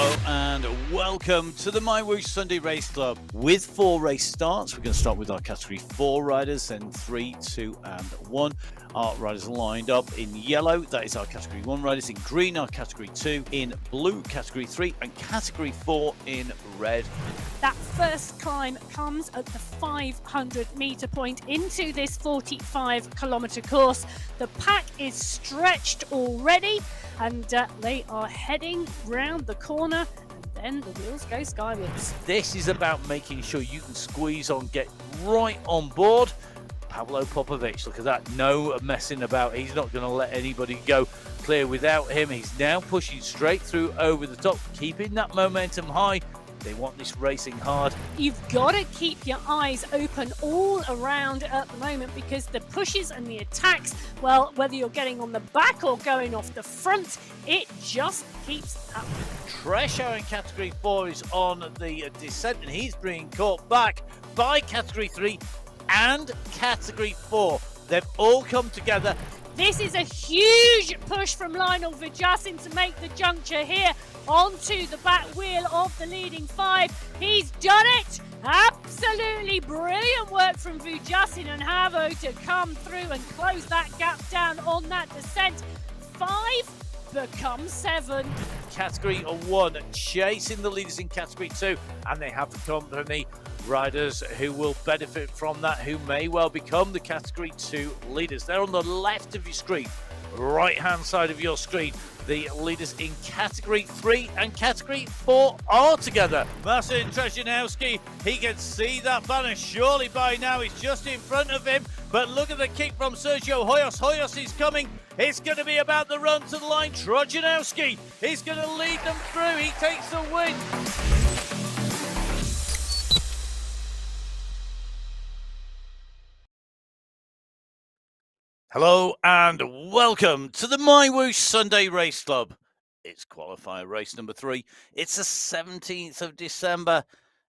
Hello and welcome to the MyWhoosh Sunday Race Club. With 4 race starts, we're going to start with our Category 4 riders, then 3, 2 and 1. Our riders lined up in yellow, that is our Category 1 riders, in green our Category 2, in blue Category 3 and Category 4 in red. That first climb comes at the 500 metre point into this 45-kilometre course. The pack is stretched already and they are heading round the corner and then the wheels go skywards. This is about making sure you can squeeze on, get right on board. Pavlo Popovic, look at that, no messing about. He's not going to let anybody go clear without him. He's now pushing straight through over the top, keeping that momentum high. They want this racing hard. You've got to keep your eyes open all around at the moment because the pushes and the attacks, well, whether you're getting on the back or going off the front, it just keeps happening. Tresho in Category 4 is on the descent and he's being caught back by Category 3 and Category 4. They've all come together. This is a huge push from Lionel Vujasin to make the juncture here onto the back wheel of the leading 5. He's done it! Absolutely brilliant work from Vujasin and Havo to come through and close that gap down on that descent. 5 becomes 7. Category 1 chasing the leaders in Category 2, and they have the company riders who will benefit from that, who may well become the Category 2 leaders. They're on the left of your screen, right hand side of your screen. The leaders in Category 3 and Category 4 are together. Marcin Trzecinowski, he can see that banner surely by now. He's just in front of him, but look at the kick from Sergio Hoyos. Hoyos is coming. It's going to be about the run to the line. Trzecinowski is going to lead them through. He takes the win. Hello and welcome to the MyWhoosh Sunday Race Club. It's qualifier race number 3. It's the 17th of December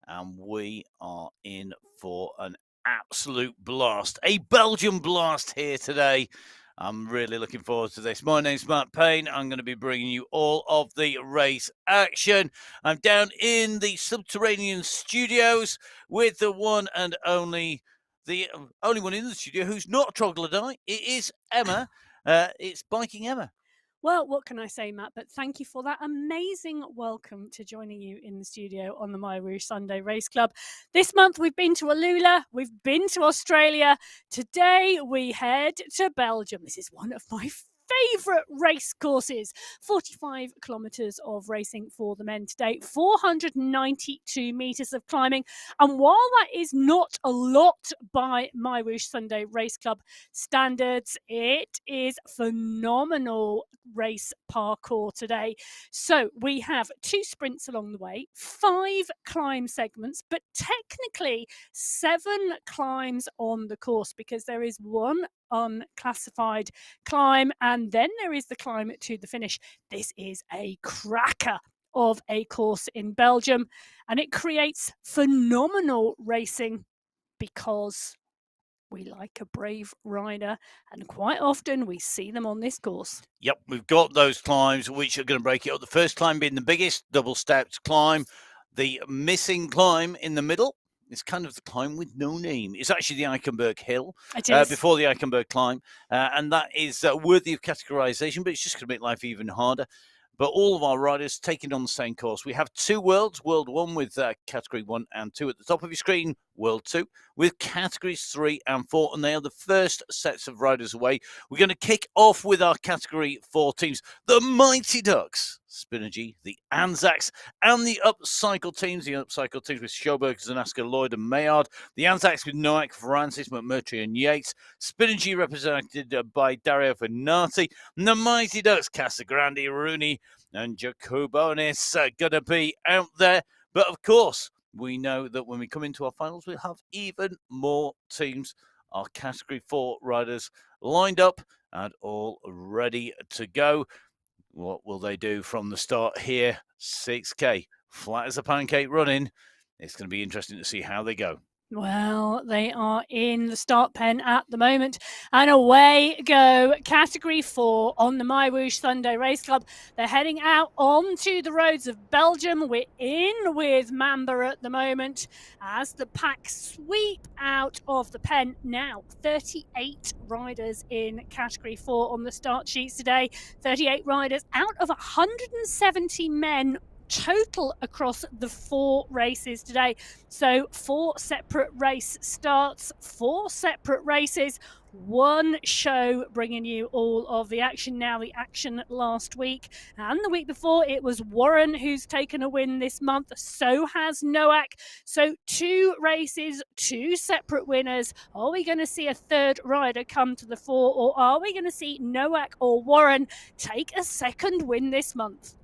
and we are in for an absolute blast. A Belgian blast here today. I'm really looking forward to this. My name's Matt Payne. I'm going to be bringing you all of the race action. I'm down in the subterranean studios with the one and only... the only one in the studio who's not a troglodyte. It is Emma. It's Biking Emma. Well, what can I say, Matt? But thank you for that amazing welcome to joining you in the studio on the MyWhoosh Sunday Race Club. This month we've been to Alula, we've been to Australia. Today we head to Belgium. This is one of my favourite race courses. 45 kilometres of racing for the men today, 492 metres of climbing. And while that is not a lot by MyWhoosh Sunday Race Club standards, it is phenomenal race parkour today. So we have 2 sprints along the way, 5 climb segments, but technically 7 climbs on the course because there is one unclassified climb and then there is the climb to the finish. This is a cracker of a course in Belgium and it creates phenomenal racing because we like a brave rider and quite often we see them on this course. Yep, we've got those climbs which are going to break it up. The first climb being the biggest, double stepped climb. The missing climb in the middle, it's kind of the climb with no name. It's actually the Eichenberg Hill before the Eichenberg climb. And that is worthy of categorization, but it's just going to make life even harder. But all of our riders taking on the same course. We have 2 worlds, World 1 with Category 1 and 2 at the top of your screen, World 2 with Categories 3 and 4, and they are the first sets of riders away. We're going to kick off with our Category 4 teams, the Mighty Ducks, Spinergy, the Anzacs, and the Upcycle teams. The Upcycle teams with Schoberg, Zanaska, Lloyd, and Mayard. The Anzacs with Noack, Francis, McMurtry, and Yates. Spinergy represented by Dario Fernati. And the Mighty Ducks, Casagrande, Rooney, and Jacobonis are going to be out there. But of course, we know that when we come into our finals, we'll have even more teams. Our Category 4 riders lined up and all ready to go. What will they do from the start here? 6K, flat as a pancake running. It's going to be interesting to see how they go. Well, they are in the start pen at the moment, and away go. Category 4 on the MyWhoosh Sunday Race Club. They're heading out onto the roads of Belgium. We're in with Mamba at the moment as the pack sweep out of the pen. Now, 38 riders in Category 4 on the start sheets today. 38 riders out of 170 men total across the 4 races today. So 4 separate race starts, 4 separate races, 1 show bringing you all of the action. Now, the action last week and the week before, it was Warren who's taken a win this month. So has Noack. So 2 races, 2 separate winners. Are we going to see a third rider come to the fore, or are we going to see Noack or Warren take a second win this month?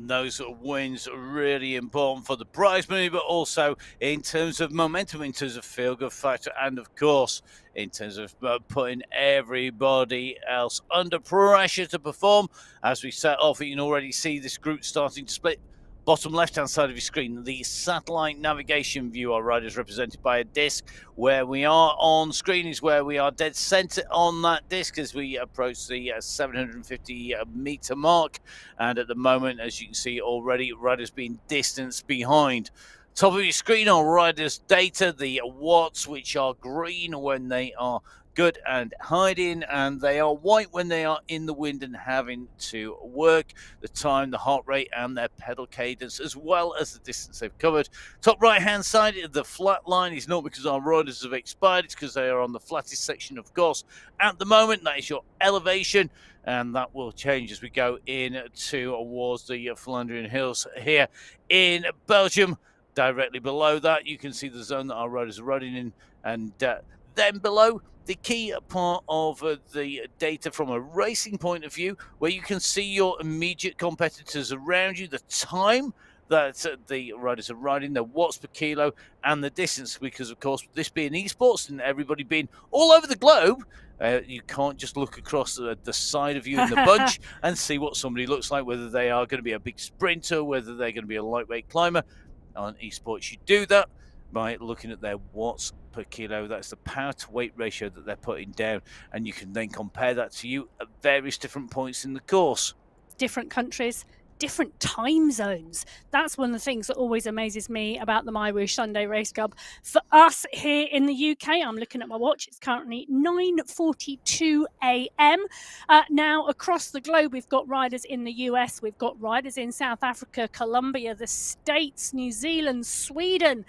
Those wins are really important for the prize money, but also in terms of momentum, in terms of feel-good factor, and of course, in terms of putting everybody else under pressure to perform. As we set off, you can already see this group starting to split. Bottom left-hand side of your screen, the satellite navigation view. Our riders represented by a disc. Where we are on screen is where we are dead center on that disc as we approach the 750 meter mark. And at the moment, as you can see already, riders being distanced behind. Top of your screen are riders' data, the watts, which are green when they are good and hiding, and they are white when they are in the wind and having to work. The time, the heart rate, and their pedal cadence, as well as the distance they've covered. Top right hand side, the flat line is not because our riders have expired, it's because they are on the flattest section, of course. At the moment, that is your elevation, and that will change as we go in towards the Flandrian Hills here in Belgium. Directly below that, you can see the zone that our riders are riding in, and then below, the key part of the data from a racing point of view, where you can see your immediate competitors around you, the time that the riders are riding, the watts per kilo, and the distance, because of course, this being esports and everybody being all over the globe, you can't just look across the side of you in the bunch and see what somebody looks like, whether they are going to be a big sprinter, whether they're going to be a lightweight climber. On esports, you do that by looking at their watts per kilo. That's the power to weight ratio that they're putting down, and you can then compare that to you at various different points in the course. Different countries, different time zones. That's one of the things that always amazes me about the MyWhoosh Sunday Race Club. For us here in the UK, I'm looking at my watch, it's currently 9:42 a.m. Now, across the globe, we've got riders in the US, we've got riders in South Africa, Colombia, the States, New Zealand, Sweden.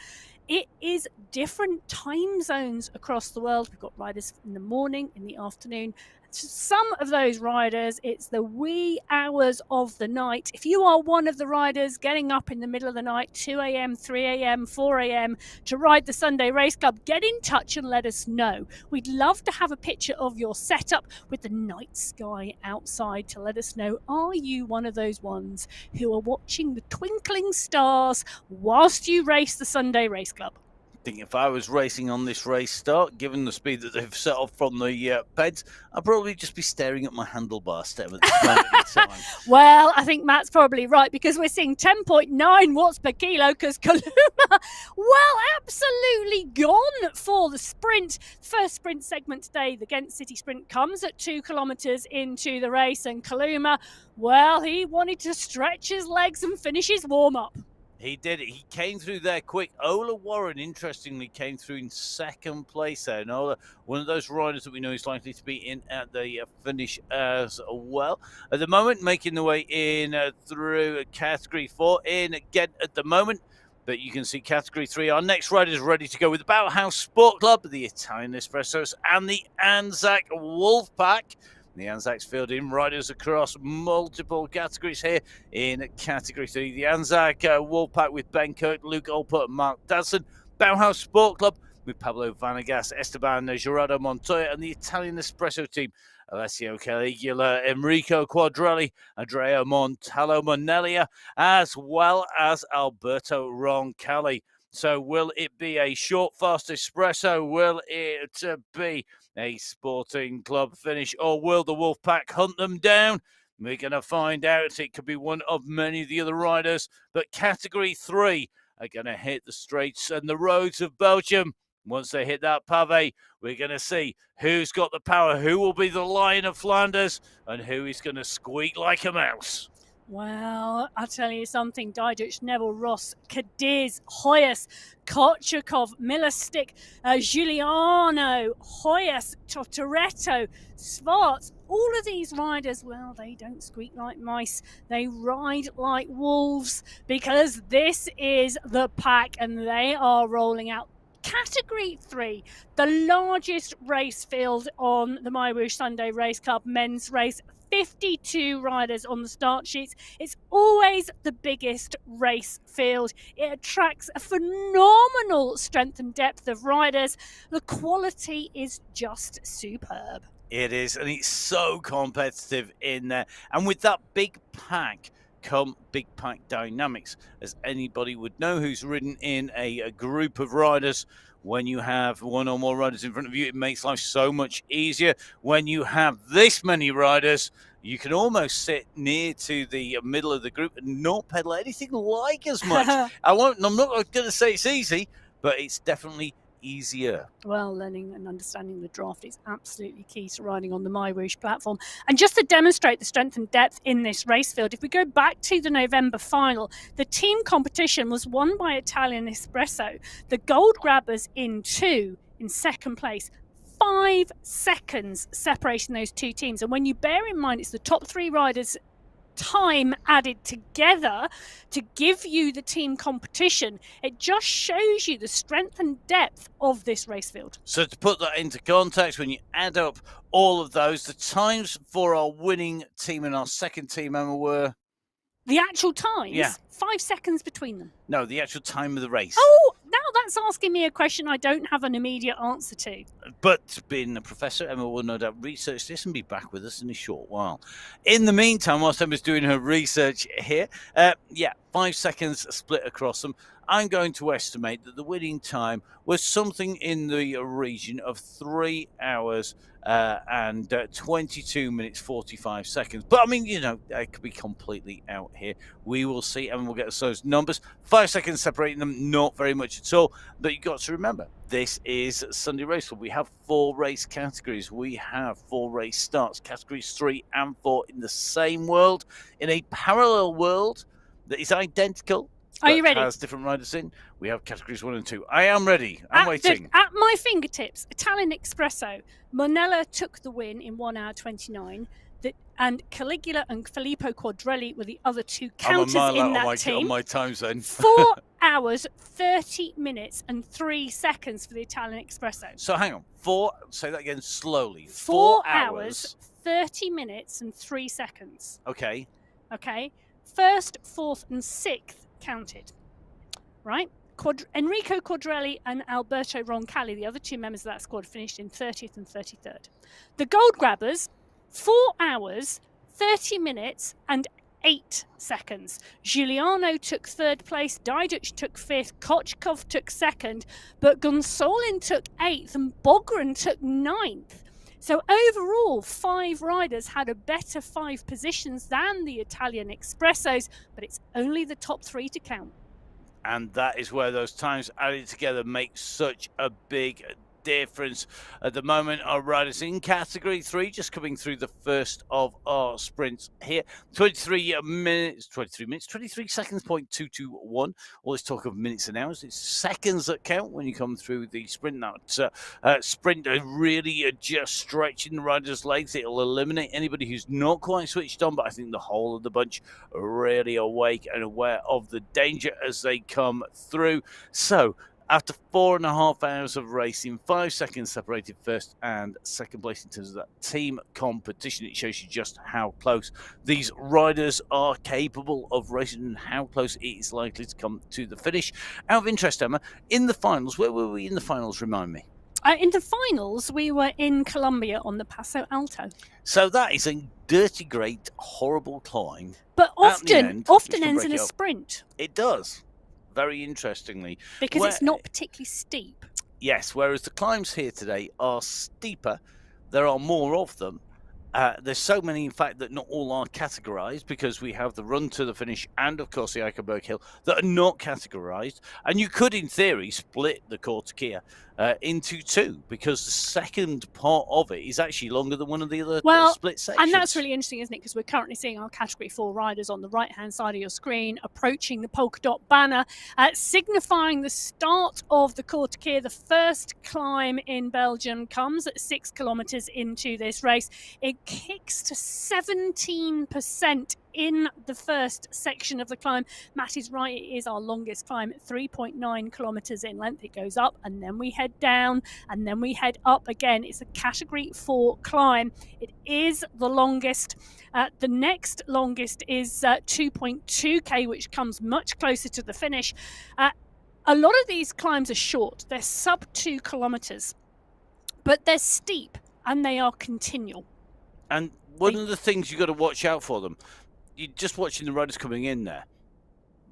It is different time zones across the world. We've got riders in the morning, in the afternoon. Some of those riders, it's the wee hours of the night. If you are one of the riders getting up in the middle of the night, 2 a.m., 3 a.m., 4 a.m. to ride the Sunday Race Club, get in touch and let us know. We'd love to have a picture of your setup with the night sky outside to let us know, are you one of those ones who are watching the twinkling stars whilst you race the Sunday Race Club? I think if I was racing on this race start, given the speed that they've set off from the peds, I'd probably just be staring at my handlebar stem at this moment in time. Well, I think Matt's probably right, because we're seeing 10.9 watts per kilo, because Kaluma, well, absolutely gone for the sprint. First sprint segment today, the Ghent City Sprint, comes at 2 kilometres into the race, and Kaluma, well, he wanted to stretch his legs and finish his warm-up. He did it. He came through there quick. Ola Warren, interestingly, came through in second place there. And Ola, one of those riders that we know is likely to be in at the finish as well. At the moment, making the way in through Category 4 in again at the moment. But you can see Category 3. Our next rider is ready to go with the Bauhaus Sport Club, the Italian Espressos, and the Anzac Wolfpack. The Anzac's fielding riders across multiple categories here in Category 3. The Anzac Wolfpack with Ben Kirk, Luke Olpert, and Mark Dadson. Bauhaus Sport Club with Pablo Vanegas, Esteban Gerardo Montoya, and the Italian Espresso team, Alessio Caligula, Enrico Quadrelli, Andrea Montallo Monelia, as well as Alberto Roncalli. So will it be a short, fast espresso? Will it be a Sporting Club finish, or will the Wolfpack hunt them down? We're going to find out. It could be one of many of the other riders, but Category 3 are going to hit the straights and the roads of Belgium Once they hit that pave, we're going to see who's got the power, who will be the Lion of Flanders, and who is going to squeak like a mouse. Well, I'll tell you something. Diduch, Neville, Ross, Cadiz, Hoyas, Kochakov, Millerstick, Giuliano, Hoyas, Totoretto, Svarts. All of these riders, well, they don't squeak like mice. They ride like wolves, because this is the pack and they are rolling out. Category 3, the largest race field on the MyWhoosh Sunday Race Club men's race. 52 riders on the start sheets. It's always the biggest race field. It attracts a phenomenal strength and depth of riders. The quality is just superb. It is, and it's so competitive in there. And with that big pack come big pack dynamics, as anybody would know who's ridden in a group of riders. When you have one or more riders in front of you, it makes life so much easier. When you have this many riders, you can almost sit near to the middle of the group and not pedal anything like as much. I'm not going to say it's easy, but it's definitely easier. Well, learning and understanding the draft is absolutely key to riding on the MyWhoosh platform. And just to demonstrate the strength and depth in this race field, if we go back to the November final, the team competition was won by Italian Espresso. The gold grabbers in 2 in second place. 5 seconds separating those two teams. And when you bear in mind it's the top 3 riders' time added together to give you the team competition, it just shows you the strength and depth of this race field. So to put that into context, when you add up all of those, the times for our winning team and our second team, Emma, were... The actual times? Yeah. 5 seconds between them. No, the actual time of the race. Oh, now that's asking me a question I don't have an immediate answer to. But being a professor, Emma will no doubt research this and be back with us in a short while. In the meantime, whilst Emma's doing her research here, 5 seconds split across them. I'm going to estimate that the winning time was something in the region of 3 hours and 22 minutes 45 seconds. But I mean, you know, I could be completely out here. We will see, and we'll get us those numbers. 5 seconds separating them, not very much at all. But you've got to remember, this is Sunday Race Club. We have 4 race categories. We have 4 race starts, categories 3 and 4 in the same world, in a parallel world that is identical. Are you ready? Has different riders in. We have categories 1 and 2. I am ready. I'm waiting. At my fingertips, Italian Espresso. Monella took the win in 1 hour 29. And Caligula and Filippo Quadrelli were the other 2 counters in that team. On my times then. 4 hours, 30 minutes and 3 seconds for the Italian Espresso. So hang on. Say that again slowly. 4 hours, 30 minutes and 3 seconds. Okay. Okay. 1st, 4th and 6th counted. Right? Enrico Quadrelli and Alberto Roncalli, the other 2 members of that squad, finished in 30th and 33rd. The gold grabbers, 4 hours, 30 minutes and 8 seconds. Giuliano took 3rd place, Diduch took 5th, Kochkov took 2nd, but Gonsolin took 8th and Bogran took 9th. So overall, 5 riders had a better 5 positions than the Italian Espressos, but it's only the top 3 to count. And that is where those times added together make such a big difference. At the moment, our riders in category 3 just coming through the first of our sprints here. 23 seconds, 0.221. All this talk of minutes and hours, it's seconds that count when you come through the sprint. That sprint really just stretching the riders' legs. It'll eliminate anybody who's not quite switched on, but I think the whole of the bunch are really awake and aware of the danger as they come through. So after 4.5 hours of racing, 5 seconds separated 1st and 2nd place in terms of that team competition. It shows you just how close these riders are capable of racing and how close it is likely to come to the finish. Out of interest, Emma, in the finals, where were we in the finals? Remind me. In the finals, we were in Colombia on the Paso Alto. So that is a dirty, great, horrible climb. But often ends in a sprint. It does. Very interestingly. Because it's not particularly steep. Yes, whereas the climbs here today are steeper. There are more of them. There's so many, in fact, that not all are categorized, because we have the run to the finish and, of course, the Eichenberg Hill that are not categorized. And you could, in theory, split the Cortakia into two, because the second part of it is actually longer than one of the other split sections. And that's really interesting, isn't it? Because we're currently seeing our Category 4 riders on the right-hand side of your screen approaching the polka dot banner, signifying the start of the Courtier. The first climb in Belgium comes at 6 kilometres into this race. It kicks to 17% in the first section of the climb. Matt is right, it is our longest climb at 3.9 kilometres in length. It goes up and then we head down and then we head up again. It's a Category 4 climb. It is the longest. The next longest is 2.2k, which comes much closer to the finish. A lot of these climbs are short. They're sub 2 kilometres, but they're steep and they are continual. And one of the things you've got to watch out for them, you're just watching the riders coming in there.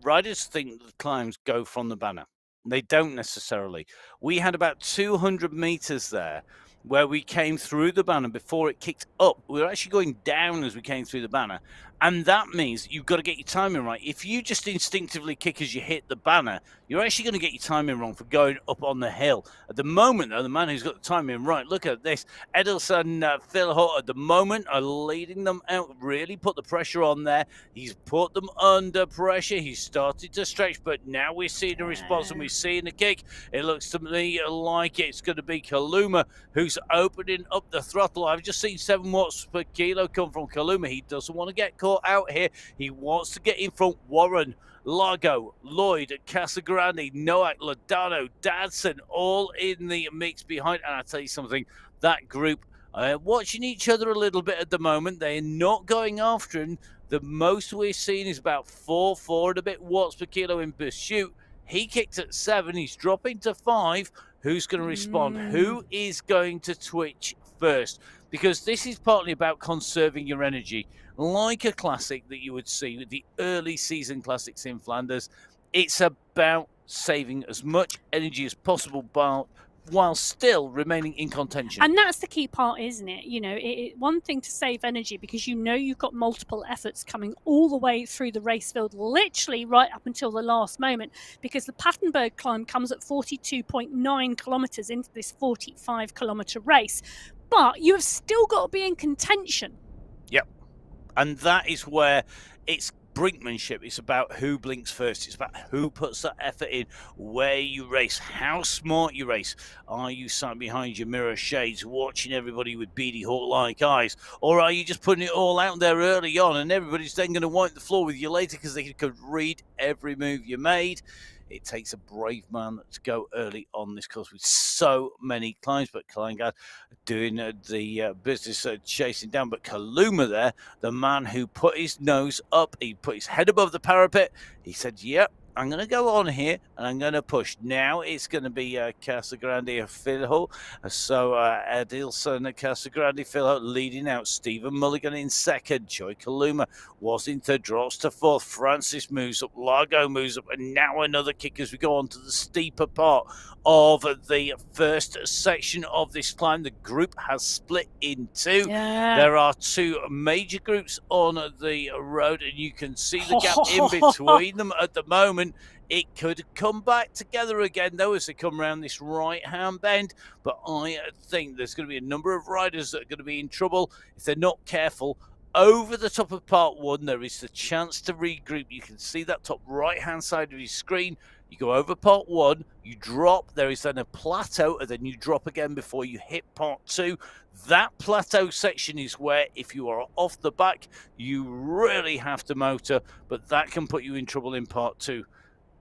Riders think the climbs go from the banner. They don't necessarily. We had about 200 meters there where we came through the banner before it kicked up. We were actually going down as we came through the banner. And that means you've got to get your timing right. If you just instinctively kick as you hit the banner, you're actually going to get your timing wrong for going up on the hill. At the moment, though, the man who's got the timing right, look at this. Edelson, Phil Hutt, at the moment, are leading them out. Really put the pressure on there. He's put them under pressure. He's started to stretch, but now we're seeing a response and we're seeing a kick. It looks to me like it's going to be Kaluma who's opening up the throttle. I've just seen 7 watts per kilo come from Kaluma. He doesn't want to get caught out here. He wants to get in front. Warren, Largo, Lloyd, Casagrande, Noack, Lodano, Dadson, all in the mix behind. And I'll tell you something, that group watching each other a little bit at the moment. They're not going after him. The most we're seeing is about 4 and a bit watts per kilo in pursuit. He kicked at 7. He's dropping to 5. Who's going to respond? Who is going to twitch first? Because this is partly about conserving your energy. Like a classic that you would see with the early season classics in Flanders, it's about saving as much energy as possible while still remaining in contention. And that's the key part, isn't it? You know, one thing to save energy, because you know you've got multiple efforts coming all the way through the race field, literally right up until the last moment, because the Patenberg climb comes at 42.9 kilometres into this 45-kilometre race. But you have still got to be in contention. Yep. And that is where it's brinkmanship. It's about who blinks first. It's about who puts that effort in, where you race, how smart you race. Are you sat behind your mirror shades watching everybody with beady hawk-like eyes? Or are you just putting it all out there early on and everybody's then going to wipe the floor with you later because they could read every move you made? It takes a brave man to go early on this course with so many climbs, but Kleingard doing the business chasing down. But Kaluma there, the man who put his nose up, he put his head above the parapet. He said, yep, I'm going to go on here and I'm going to push. Now it's going to be Casagrande and Phil. So Adilson, Casagrande, Phil leading out. Stephen Mulligan in second. Joy Kaluma was in third, drops to fourth. Francis moves up. Largo moves up. And now another kick as we go on to the steeper part of the first section of this climb. The group has split in two. Yeah. There are 2 major groups on the road, and you can see the gap in between them at the moment. It could come back together again, though, as they come around this right-hand bend. But I think there's going to be a number of riders that are going to be in trouble if they're not careful. Over the top of part 1, there is the chance to regroup. You can see that top right-hand side of your screen. You go over part 1, you drop. There is then a plateau, and then you drop again before you hit part 2. That plateau section is where, if you are off the back, you really have to motor, but that can put you in trouble in part 2.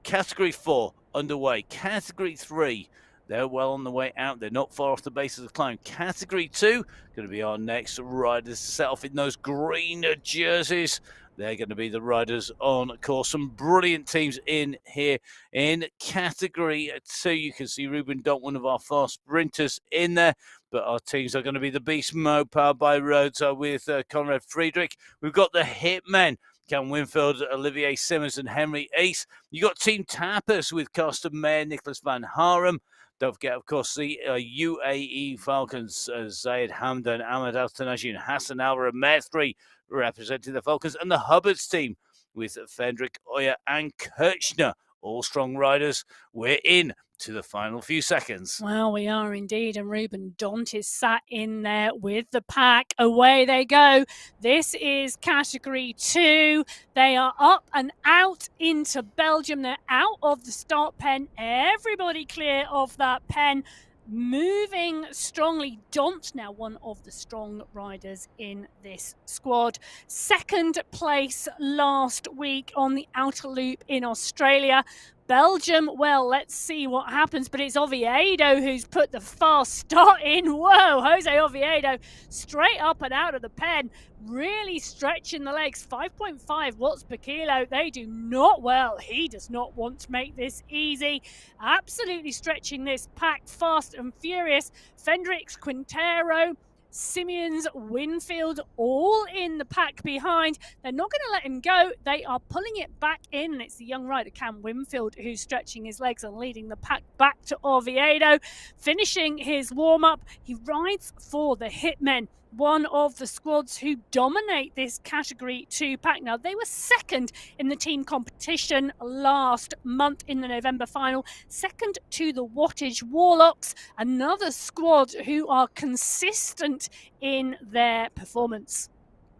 Category 4 underway. Category 3, they're well on the way out. They're not far off the base of the climb. Category 2, going to be our next riders to set off in those green jerseys. They're going to be the riders on course. Some brilliant teams in here in Category 2. You can see Ruben Dont, one of our fast sprinters, in there. But our teams are going to be the Beast Mode, powered by Rhodes, with Conrad Friedrich. We've got the Hitmen, Cam Winfield, Olivier Simmons, and Henry Ace. You got Team Tapas with Carsten Mayer, Nicholas Van Harem. Don't forget, of course, the UAE Falcons, Zayed Hamdan, Ahmed Al-Tanaji, and Hassan Al-Ramethri representing the Falcons, and the Hubbards team with Fendrick, Oya, and Kirchner. All strong riders. We're in to the final few seconds. Well, we are indeed, and Ruben Dont is sat in there with the pack. Away they go. This is category 2. They are up and out into Belgium. They're out of the start pen. Everybody clear of that pen. Moving strongly. Dont, now one of the strong riders in this squad. Second place last week on the outer loop in Australia. Belgium, well, let's see what happens, but it's Oviedo who's put the fast start in. Whoa, Jose Oviedo straight up and out of the pen, really stretching the legs. 5.5 watts per kilo. They do not well. He does not want to make this easy. Absolutely stretching this pack fast and furious. Fendrix, Quintero, Simeons, Winfield, all in the pack behind. They're not going to let him go. They are pulling it back in, and it's the young rider Cam Winfield who's stretching his legs and leading the pack back to Oviedo. Finishing his warm-up, he rides for the Hitmen, one of the squads who dominate this category 2 pack. Now, they were second in the team competition last month in the November final, second to the Wattage Warlocks, another squad who are consistent in their performance.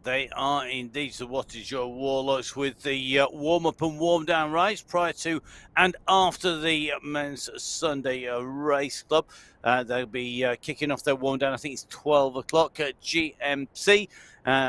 They are indeed the Wattage Warlocks with the warm-up and warm-down rides prior to and after the Men's Sunday Race Club. They'll be kicking off their warm-down, I think it's 12 o'clock at GMT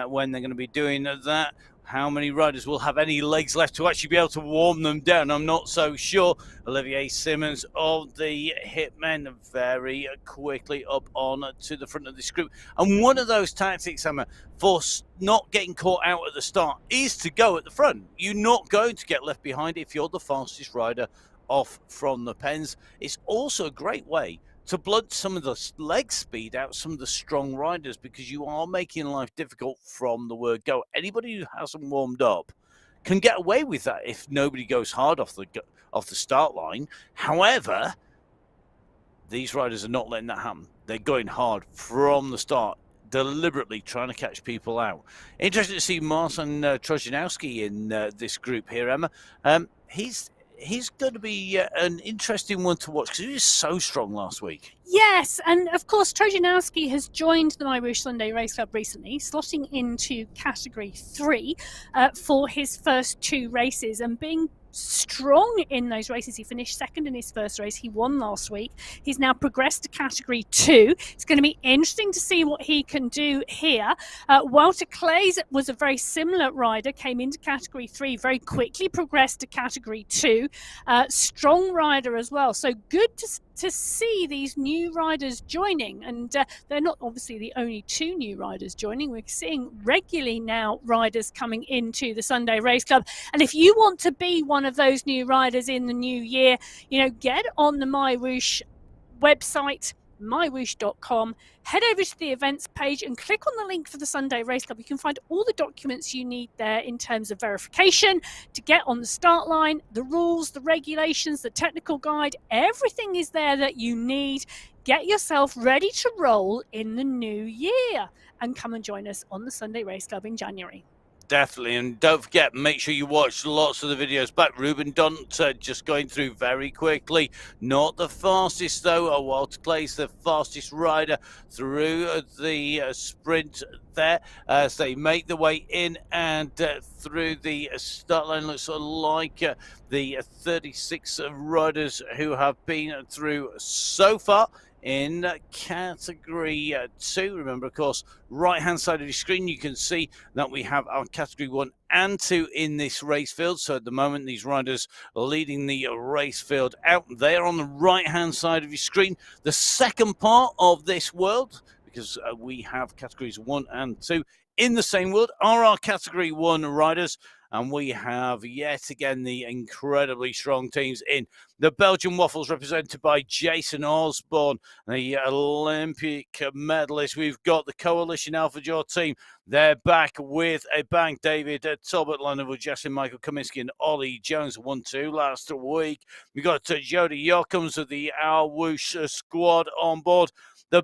when they're going to be doing that. How many riders will have any legs left to actually be able to warm them down? I'm not so sure. Olivier Simmons of the Hitmen very quickly up on to the front of this group. And one of those tactics, Emma, for not getting caught out at the start is to go at the front. You're not going to get left behind if you're the fastest rider off from the pens. It's also a great way to blunt some of the leg speed out some of the strong riders, because you are making life difficult from the word go. Anybody who hasn't warmed up can get away with that if nobody goes hard off the start line. However, these riders are not letting that happen. They're going hard from the start, deliberately trying to catch people out. Interesting to see Marcin Trojanowski in this group here, Emma. He's going to be an interesting one to watch because he was so strong last week. Yes, and of course Trojanowski has joined the MyWhoosh Sunday Race Club recently, slotting into category 3 for his first 2 races and being strong in those races. He finished second in his first race. He won last week. He's now progressed to category 2. It's going to be interesting to see what he can do here. Walter Clays was a very similar rider, came into category 3, very quickly progressed to category 2. Strong rider as well. So good to see these new riders joining, and they're not obviously the only 2 new riders joining. We're seeing regularly now riders coming into the Sunday Race Club, and if you want to be one of those new riders in the new year, get on the MyWhoosh website, mywhoosh.com, head over to the events page and click on the link for the Sunday Race Club. You can find all the documents you need there in terms of verification to get on the start line, the rules, the regulations, the technical guide. Everything is there that you need. Get yourself ready to roll in the new year and come and join us on the Sunday Race Club in January. Definitely, and don't forget, make sure you watch lots of the videos back. Ruben Dont just going through very quickly. Not the fastest, though. Walter Clay's the fastest rider through the sprint there as they make their way in and through the start line. Looks like the 36 riders who have been through so far in category 2. Remember, of course, right hand side of your screen you can see that we have our category 1 and 2 in this race field. So at the moment these riders are leading the race field out there on the right hand side of your screen. The second part of this world, because we have categories 1 and 2 in the same world, are our category 1 riders. And we have yet again the incredibly strong teams in. The Belgian Waffles represented by Jason Osborne, the Olympic medalist. We've got the Coalition Alpha Jaw team. They're back with a bang. David Talbot, Lionel Justin, Michael Kaminsky, and Ollie Jones 1-2 last week. We've got Jody Yockums of the MyWhoosh squad on board. The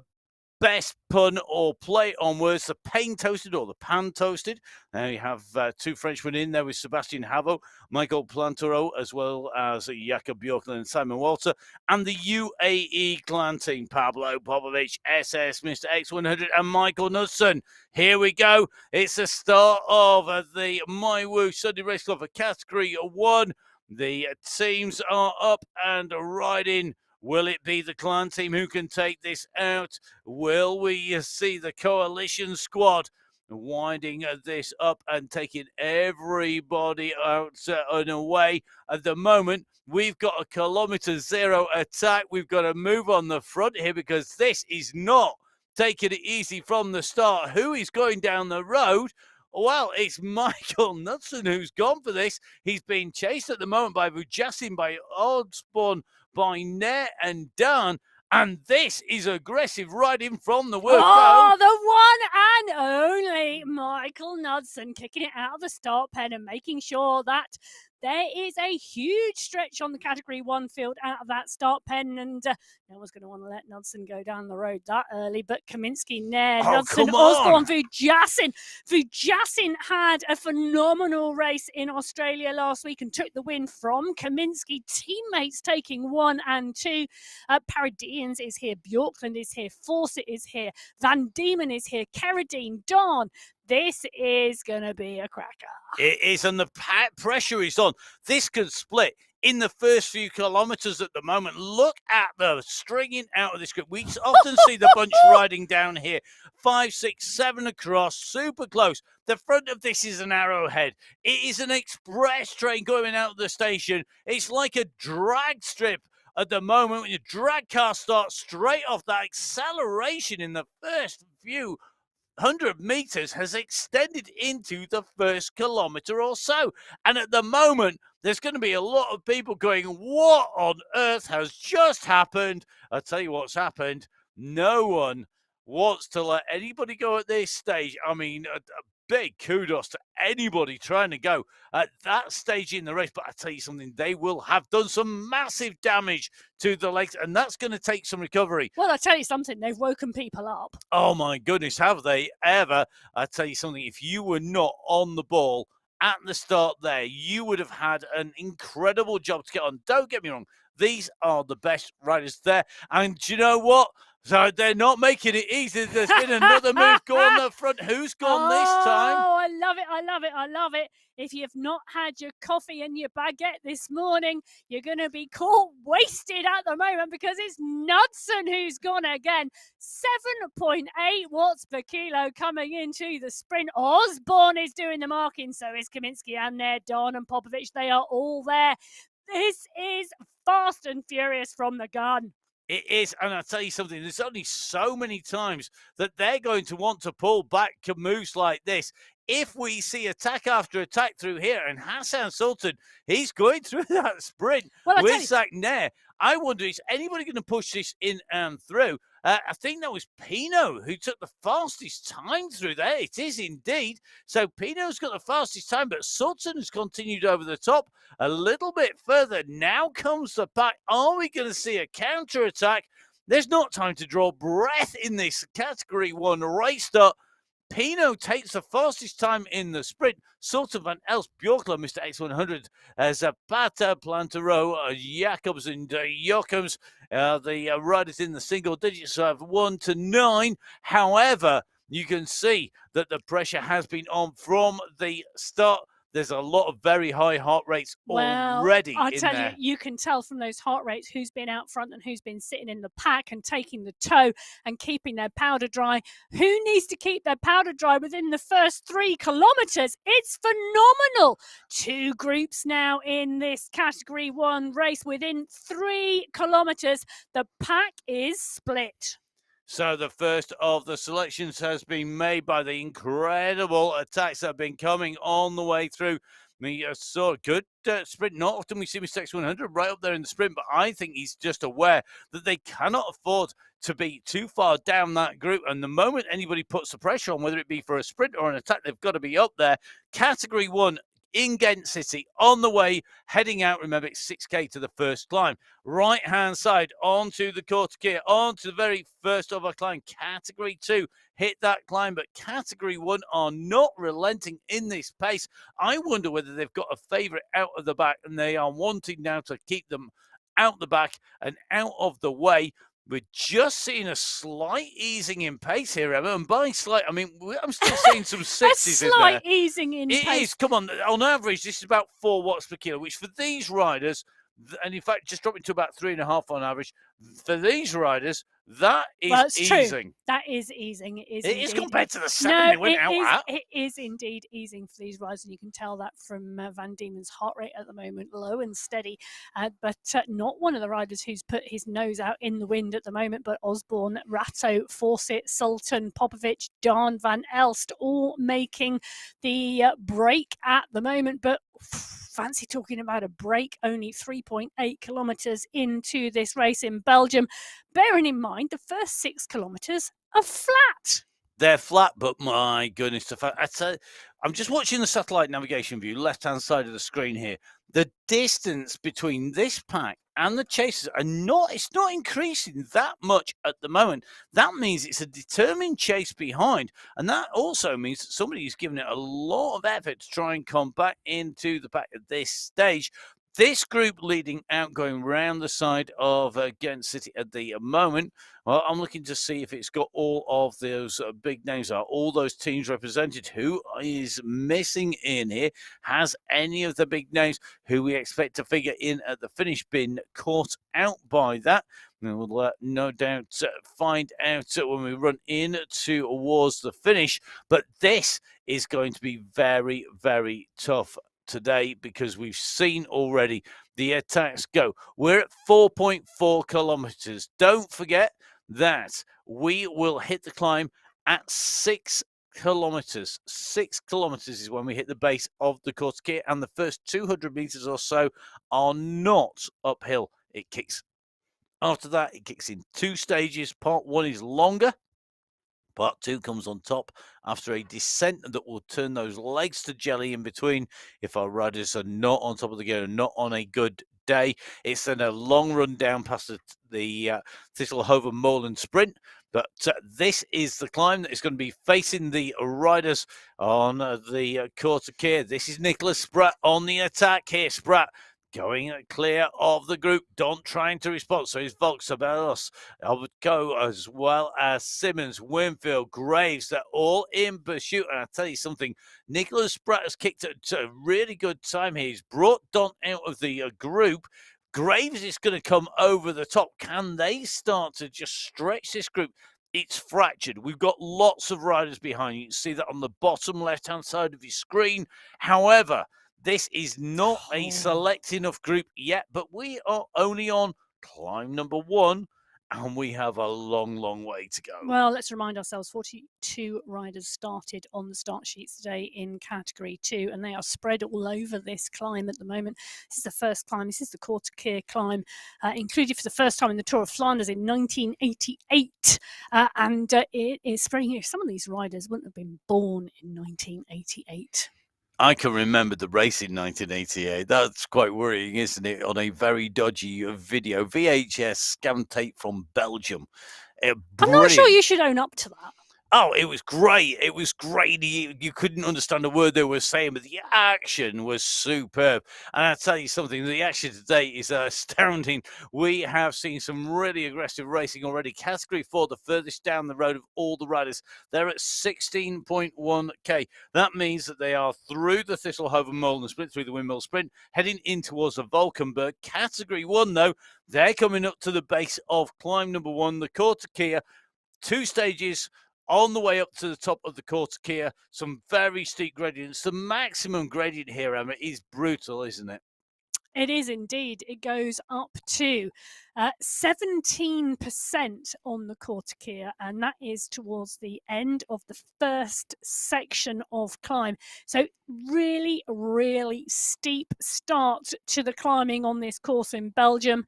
best pun or play on words, the pain toasted or the pan toasted. Now you have two Frenchmen in there with Sebastian Havo, Michael Plantero, as well as Jakob Bjorklund and Simon Walter, and the UAE clan team, Pablo Popovic, SS, Mr. X100, and Michael Knudsen. Here we go. It's the start of the MyWhoosh Sunday Race Club for Category 1. The teams are up and riding. Will it be the clan team who can take this out? Will we see the coalition squad winding this up and taking everybody out and away? At the moment, we've got a kilometre zero attack. We've got to move on the front here because this is not taking it easy from the start. Who is going down the road? Well, it's Michael Knudsen who's gone for this. He's being chased at the moment by Vujasin, by Oddspawn, by Nair and Dan. And this is aggressive riding from the word go. The one and only Michael Knudsen kicking it out of the start pen and making sure that there is a huge stretch on the Category 1 field out of that start pen, and no one's going to want to let Knudsen go down the road that early. But Kaminsky, Nair, Knudsen, Osborne, Vujasin. Vujasin had a phenomenal race in Australia last week and took the win from Kaminsky. Teammates taking 1 and 2. Paradians is here, Bjorklund is here, Fawcett is here, Van Diemen is here, Carradine, Dawn. This is going to be a cracker. It is, and the pressure is on. This could split in the first few kilometres at the moment. Look at the stringing out of this group. We often see the bunch riding down here. 5, 6, 7 across, super close. The front of this is an arrowhead. It is an express train going out of the station. It's like a drag strip at the moment when your drag car starts straight off. That acceleration in the first few 100 meters has extended into the first kilometer or so. And at the moment, there's going to be a lot of people going, what on earth has just happened? I'll tell you what's happened. No one wants to let anybody go at this stage. I mean, a big kudos to anybody trying to go at that stage in the race. But I tell you something, they will have done some massive damage to the legs, and that's going to take some recovery. Well, I tell you something, they've woken people up. Oh my goodness, have they ever? I tell you something, if you were not on the ball at the start there, you would have had an incredible job to get on. Don't get me wrong, these are the best riders there. And do you know what? So they're not making it easy. There's been another move go on the front. Who's gone this time? Oh, I love it. I love it. I love it. If you've not had your coffee and your baguette this morning, you're going to be caught wasted at the moment because it's Knudsen who's gone again. 7.8 watts per kilo coming into the sprint. Osborne is doing the marking. So is Kaminsky and Nair, Don and Popovic. They are all there. This is fast and furious from the gun. It is, and I'll tell you something, there's only so many times that they're going to want to pull back moves like this. If we see attack after attack through here, and Hassan Sultan, he's going through that sprint with Zach Nair. I wonder, is anybody going to push this in and through? I think that was Pino who took the fastest time through there. It is indeed. So Pino's got the fastest time, but Sultan has continued over the top a little bit further. Now comes the pack. Are we going to see a counter attack? There's not time to draw breath in this Category 1 race start. Pino takes the fastest time in the sprint. Sultan van Els, Bjorklund, Mr. X100, Zapata, Plantero, Jacobs and Jochems. The riders in the single digits have 1 to 9. However, you can see that the pressure has been on from the start. There's a lot of very high heart rates already. I tell you, you can tell from those heart rates who's been out front and who's been sitting in the pack and taking the tow and keeping their powder dry. Who needs to keep their powder dry within the first 3 kilometres? It's phenomenal. 2 groups now in this Category 1 race. Within 3 kilometres, the pack is split. So the first of the selections has been made by the incredible attacks that have been coming on the way through. So good sprint. Not often we see Mr. X100 right up there in the sprint, but I think he's just aware that they cannot afford to be too far down that group. And the moment anybody puts the pressure on, whether it be for a sprint or an attack, they've got to be up there. Category 1 in Ghent City, on the way, heading out. Remember, it's 6K to the first climb. Right-hand side, onto the quarter gear, onto the very first of our climb. Category 2, hit that climb, but Category 1 are not relenting in this pace. I wonder whether they've got a favourite out of the back, and they are wanting now to keep them out the back and out of the way. We're just seeing a slight easing in pace here, Emma. And by slight, I mean, I'm still seeing some 60s in there. A slight easing in pace. It is. Come on average, this is about 4 watts per kilo, which for these riders, and in fact, just dropping to about 3.5 on average, for these riders, that is easing. True. That is easing. It is compared to the 7 they went out at. It is indeed easing for these riders, and you can tell that from Van Diemen's heart rate at the moment, low and steady. But not one of the riders who's put his nose out in the wind at the moment, but Osborne, Ratto, Fawcett, Sultan, Popovic, Daan, Van Elst, all making the break at the moment. But fancy talking about a break, only 3.8 kilometres into this race in Belgium. Bearing in mind, the first 6 kilometres are flat. They're flat, but my goodness, I'm just watching the satellite navigation view, left-hand side of the screen here. The distance between this pack and the chasers it's not increasing that much at the moment. That means it's a determined chase behind, and that also means that somebody's given it a lot of effort to try and come back into the pack at this stage. This group leading out, going round the side of Ghent City at the moment. Well, I'm looking to see if it's got all of those big names, are all those teams represented. Who is missing in here? Has any of the big names who we expect to figure in at the finish been caught out by that? And we'll no doubt find out when we run in towards the finish. But this is going to be very, very tough today, because we've seen already the attacks go. We're at 4.4 kilometers. Don't forget that we will hit the climb at 6 kilometers. 6 kilometers is when we hit the base of the Cortiquet, and the first 200 meters or so are not uphill. It kicks. After that, it kicks in 2 stages. Part 1 is longer. Part 2 comes on top after a descent that will turn those legs to jelly in between if our riders are not on top of the gear and not on a good day. It's then a long run down past the Thistlehoven Moorland Sprint. But this is the climb that is going to be facing the riders on the Cortiquet. This is Nicholas Spratt on the attack here. Spratt going clear of the group. Don trying to respond. So is Volksabellos. I would go, as well as Simmons, Winfield, Graves. They're all in pursuit. And I tell you something, Nicholas Spratt has kicked it to a really good time here. He's brought Don out of the group. Graves is going to come over the top. Can they start to just stretch this group? It's fractured. We've got lots of riders behind you. You can see that on the bottom left-hand side of your screen. However, this is not a select enough group yet, but we are only on climb number 1, and we have a long, long way to go. Well, let's remind ourselves, 42 riders started on the start sheets today in Category 2, and they are spread all over this climb at the moment. This is the first climb. This is the Cortiquet climb, included for the first time in the Tour of Flanders in 1988, and it is spreading here. Some of these riders wouldn't have been born in 1988. I can remember the race in 1988. That's quite worrying, isn't it? On a very dodgy video, VHS scan tape from Belgium. I'm not sure you should own up to that. Oh, it was great. It was great. You couldn't understand a word they were saying, but the action was superb. And I'll tell you something, the action today is astounding. We have seen some really aggressive racing already. Category 4, the furthest down the road of all the riders. They're at 16.1k. That means that they are through the Thistlehoven Moorland Sprint, through the Windmill Sprint, heading in towards the Valkenburg. Category 1, though, they're coming up to the base of climb number 1, the Cortiquet. 2 stages on the way up to the top of the Cortiquet. Some very steep gradients. The maximum gradient here, Emma, is brutal, isn't it? It is indeed. It goes up to 17% on the Cortiquet, and that is towards the end of the first section of climb. So really, really steep start to the climbing on this course in Belgium.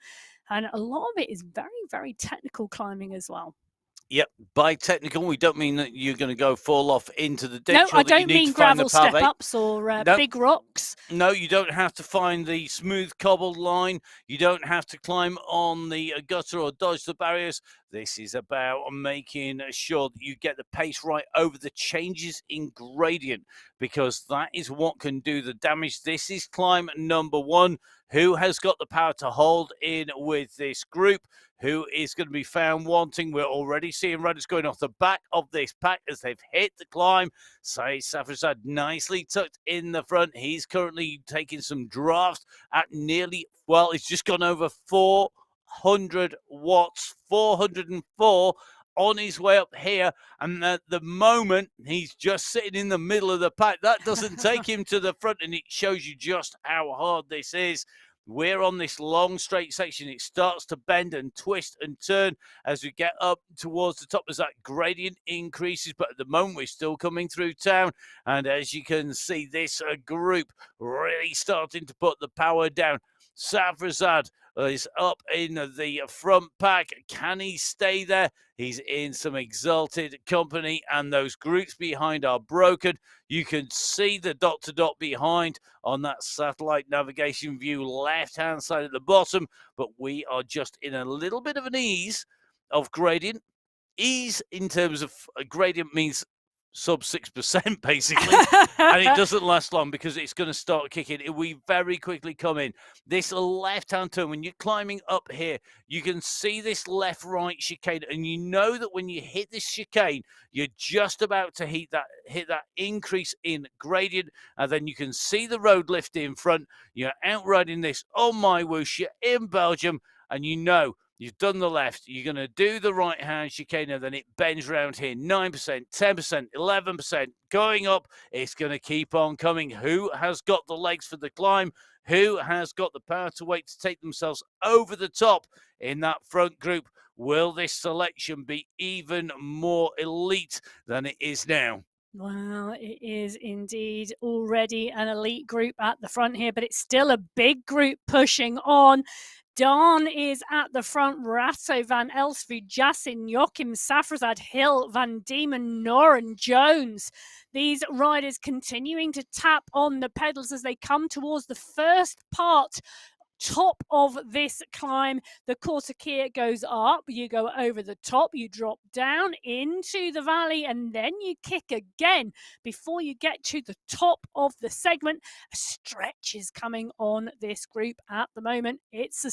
And a lot of it is very, very technical climbing as well. Yep, by technical, we don't mean that you're going to go fall off into the ditch. No, or I that you don't need mean to find gravel the pave. step-ups or No. big rocks. No, you don't have to find the smooth cobbled line. You don't have to climb on the gutter or dodge the barriers. This is about making sure that you get the pace right over the changes in gradient, because that is what can do the damage. This is climb number 1. Who has got the power to hold in with this group? Who is going to be found wanting? We're already seeing riders going off the back of this pack as they've hit the climb. Saeed Safrazad nicely tucked in the front. He's currently taking some draft at nearly, well, it's just gone over 400 watts, 404 on his way up here. And at the moment, he's just sitting in the middle of the pack. That doesn't take him to the front, and it shows you just how hard this is. We're on this long straight section. It starts to bend and twist and turn as we get up towards the top as that gradient increases. But at the moment, we're still coming through town. And as you can see, this group really starting to put the power down. Safrazad is up in the front pack. Can he stay there? He's in some exalted company, and those groups behind are broken. You can see the dot-to-dot behind on that satellite navigation view, left-hand side at the bottom, but we are just in a little bit of an ease of gradient. Ease in terms of gradient means sub 6% basically, and it doesn't last long because it's going to start kicking. We very quickly come in this left-hand turn. When you're climbing up here, you can see this left-right chicane, and you know that when you hit this chicane, you're just about to hit that increase in gradient, and then you can see the road lift in front. You're out riding this on MyWhoosh. You're in Belgium, and you know you've done the left, you're going to do the right-hand chicane, and then it bends around here. 9%, 10%, 11%, going up. It's going to keep on coming. Who has got the legs for the climb? Who has got the power to wait to take themselves over the top in that front group? Will this selection be even more elite than it is now? Well, it is indeed already an elite group at the front here, but it's still a big group pushing on. Daan is at the front. Ratto, Van Elsvu, Jasin, Joachim, Safrazad, Hill, Van Diemen, Noren, Jones. These riders continuing to tap on the pedals as they come towards the first part top of this climb. The Corsica goes up, you go over the top, you drop down into the valley, and then you kick again before you get to the top of the segment. A stretch is coming on this group at the moment. It's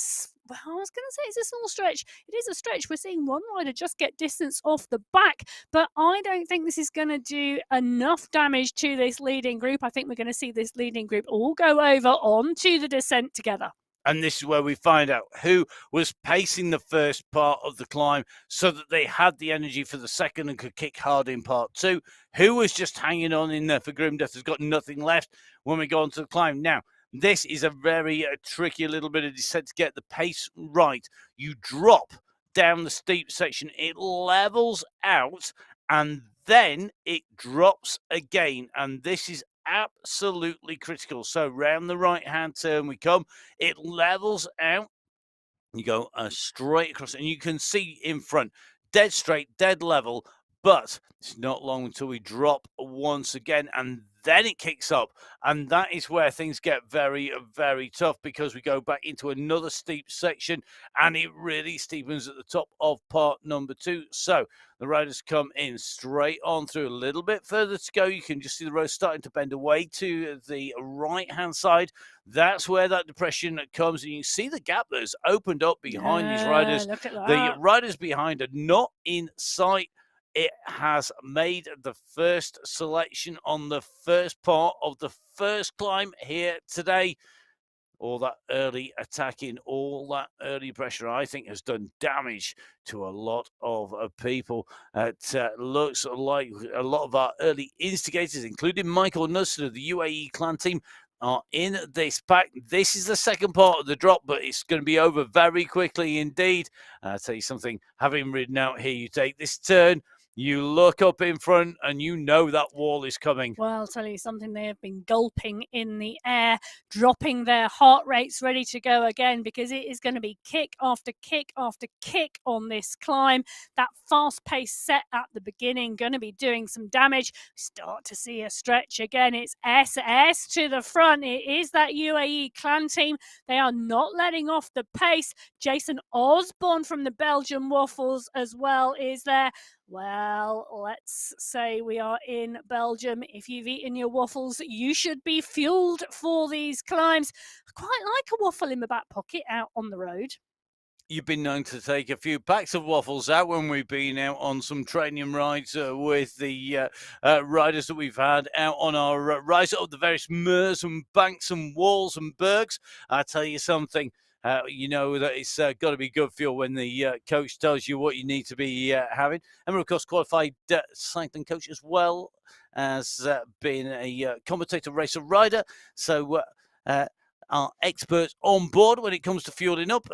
I was going to say it's a small stretch. It is a stretch. We're seeing one rider just get distance off the back, but I don't think this is going to do enough damage to this leading group. I think we're going to see this leading group all go over onto the descent together. And this is where we find out who was pacing the first part of the climb so that they had the energy for the second and could kick hard in part 2. Who was just hanging on in there for grim death, has got nothing left when we go on to the climb. Now, this is a very tricky little bit of descent to get the pace right. You drop down the steep section, it levels out, and then it drops again. And this is absolutely critical. So round the right-hand turn we come. It levels out. You go straight across, and you can see in front, dead straight, dead level, but it's not long until we drop once again, and then it kicks up, and that is where things get very, very tough, because we go back into another steep section, and it really steepens at the top of part number 2. So the riders come in straight on through. A little bit further to go. You can just see the road starting to bend away to the right-hand side. That's where that depression comes, and you see the gap that's opened up behind these riders. Look at that. The riders behind are not in sight. It has made the first selection on the first part of the first climb here today. All that early attacking, all that early pressure, I think, has done damage to a lot of people. It looks like a lot of our early instigators, including Michael Nussler of the UAE clan team, are in this pack. This is the second part of the drop, but it's going to be over very quickly indeed. I'll tell you something, having ridden out here, you take this turn, You look up in front and you know that wall is coming. Well, I'll tell you something, they have been gulping in the air, dropping their heart rates, ready to go again, because it is going to be kick after kick after kick on this climb. That fast pace set at the beginning going to be doing some damage. Start to see a stretch again. It's SS to the front. It is that UAE clan team. They are not letting off the pace. Jason Osborne from the Belgian Waffles as well is there. Well, let's say we are in Belgium. If you've eaten your waffles, you should be fueled for these climbs. I quite like a waffle in my back pocket out on the road. You've been known to take a few packs of waffles out when we've been out on some training rides with the riders that we've had out on our rise up the various moors and banks and walls and bergs. I tell you something. You know that it's got to be good for you when the coach tells you what you need to be having. And we're, of course, qualified cycling coach as well as being a commentator, racer, rider. So our experts on board when it comes to fueling up.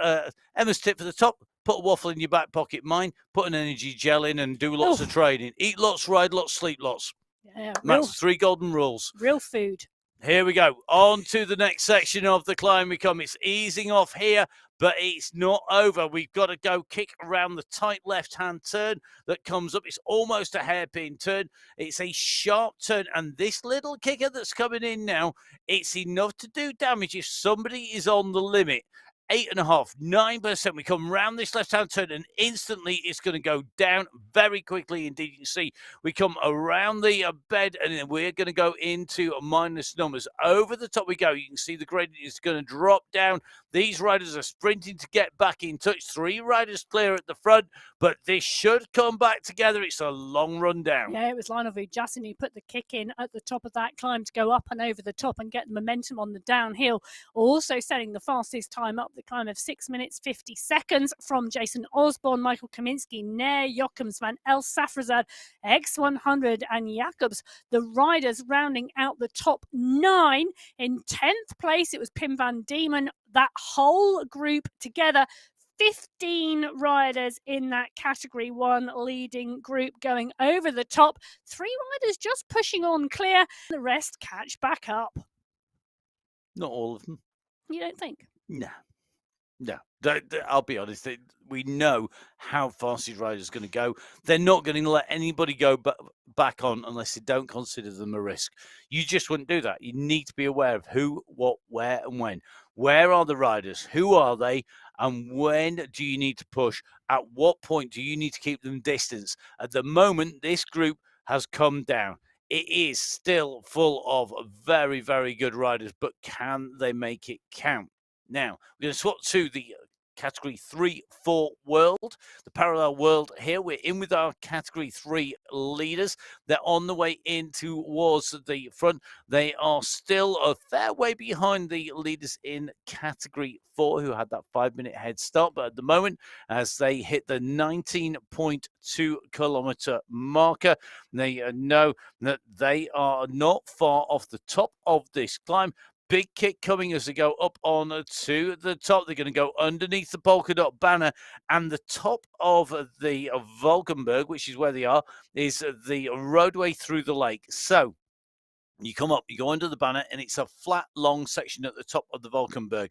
Emma's tip for the top: put a waffle in your back pocket. Mine: put an energy gel in and do lots of training. Eat lots, ride lots, sleep lots. Yeah, That's 3 golden rules. Real food. Here we go. On to the next section of the climb we come. It's easing off here, but it's not over. We've got to go kick around the tight left-hand turn that comes up. It's almost a hairpin turn. It's a sharp turn, and this little kicker that's coming in now, it's enough to do damage if somebody is on the limit. 8.5%, 9%. We come round this left-hand turn and instantly it's going to go down very quickly indeed. You can see we come around the bed and then we're going to go into minus numbers. Over the top we go. You can see the gradient is going to drop down. These riders are sprinting to get back in touch. 3 riders clear at the front, but this should come back together. It's a long run down. Yeah, it was Lionel Vujasin who put the kick in at the top of that climb to go up and over the top and get the momentum on the downhill. Also setting the fastest time up the climb of 6 minutes 50 seconds from Jason Osborne, Michael Kaminski, Nair Jochems, Van El Safrazad, X100 and Jacobs. The riders rounding out the top 9. In 10th place, it was Pim van Diemen. That whole group together, 15 riders in that category 1 leading group going over the top. 3 riders just pushing on clear. The rest catch back up. Not all of them. You don't think? No. I'll be honest. We know how fast these riders are going to go. They're not going to let anybody go back on unless they don't consider them a risk. You just wouldn't do that. You need to be aware of who, what, where, and when. Where are the riders? Who are they? And when do you need to push? At what point do you need to keep them distance? At the moment, this group has come down. It is still full of very, very good riders, but can they make it count? Now, we're going to swap to the Category 3-4 world, the parallel world here. We're in with our Category 3 leaders. They're on the way in towards the front. They are still a fair way behind the leaders in Category 4 who had that 5-minute head start. But at the moment, as they hit the 19.2 kilometer marker, they know that they are not far off the top of this climb. Big kick coming as they go up on to the top. They're going to go underneath the polka dot banner, and the top of the Valkenberg, which is where they are, is the roadway through the lake. So you come up, you go under the banner, and it's a flat, long section at the top of the Valkenberg.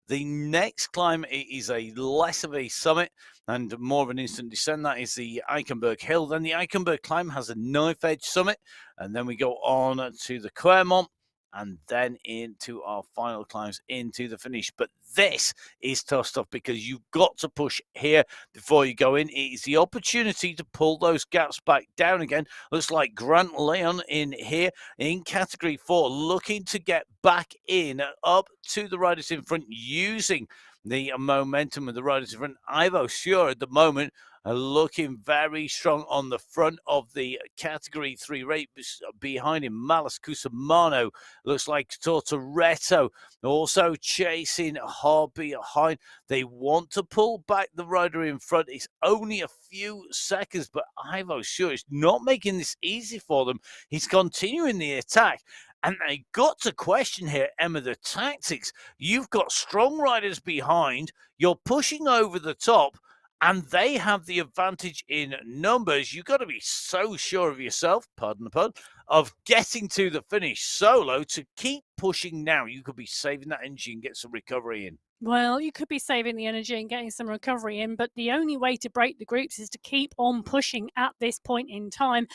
The next climb is a less of a summit and more of an instant descent. That is the Eichenberg Hill. Then the Eichenberg climb has a knife edge summit, and then we go on to the Clermont, and then into our final climbs into the finish. But this is tough stuff because you've got to push here before you go in. It is the opportunity to pull those gaps back down again. Looks like Grant Leon in here in Category 4 looking to get back in up to the riders in front using the momentum of the riders in front. Ivo Sure at the moment looking very strong on the front of the Category 3 race. Behind him, Malas Cusimano, looks like Tortoretto, also chasing hard behind. They want to pull back the rider in front. It's only a few seconds, but Ivo Sure is not making this easy for them. He's continuing the attack. And they got to question here, Emma, the tactics. You've got strong riders behind. You're pushing over the top. and they have the advantage in numbers. You've got to be so sure of yourself, pardon the pun, of getting to the finish solo to keep pushing now. You could be saving that energy and get some recovery in. Well, you could be saving the energy and getting some recovery in, but the only way to break the groups is to keep on pushing at this point in time.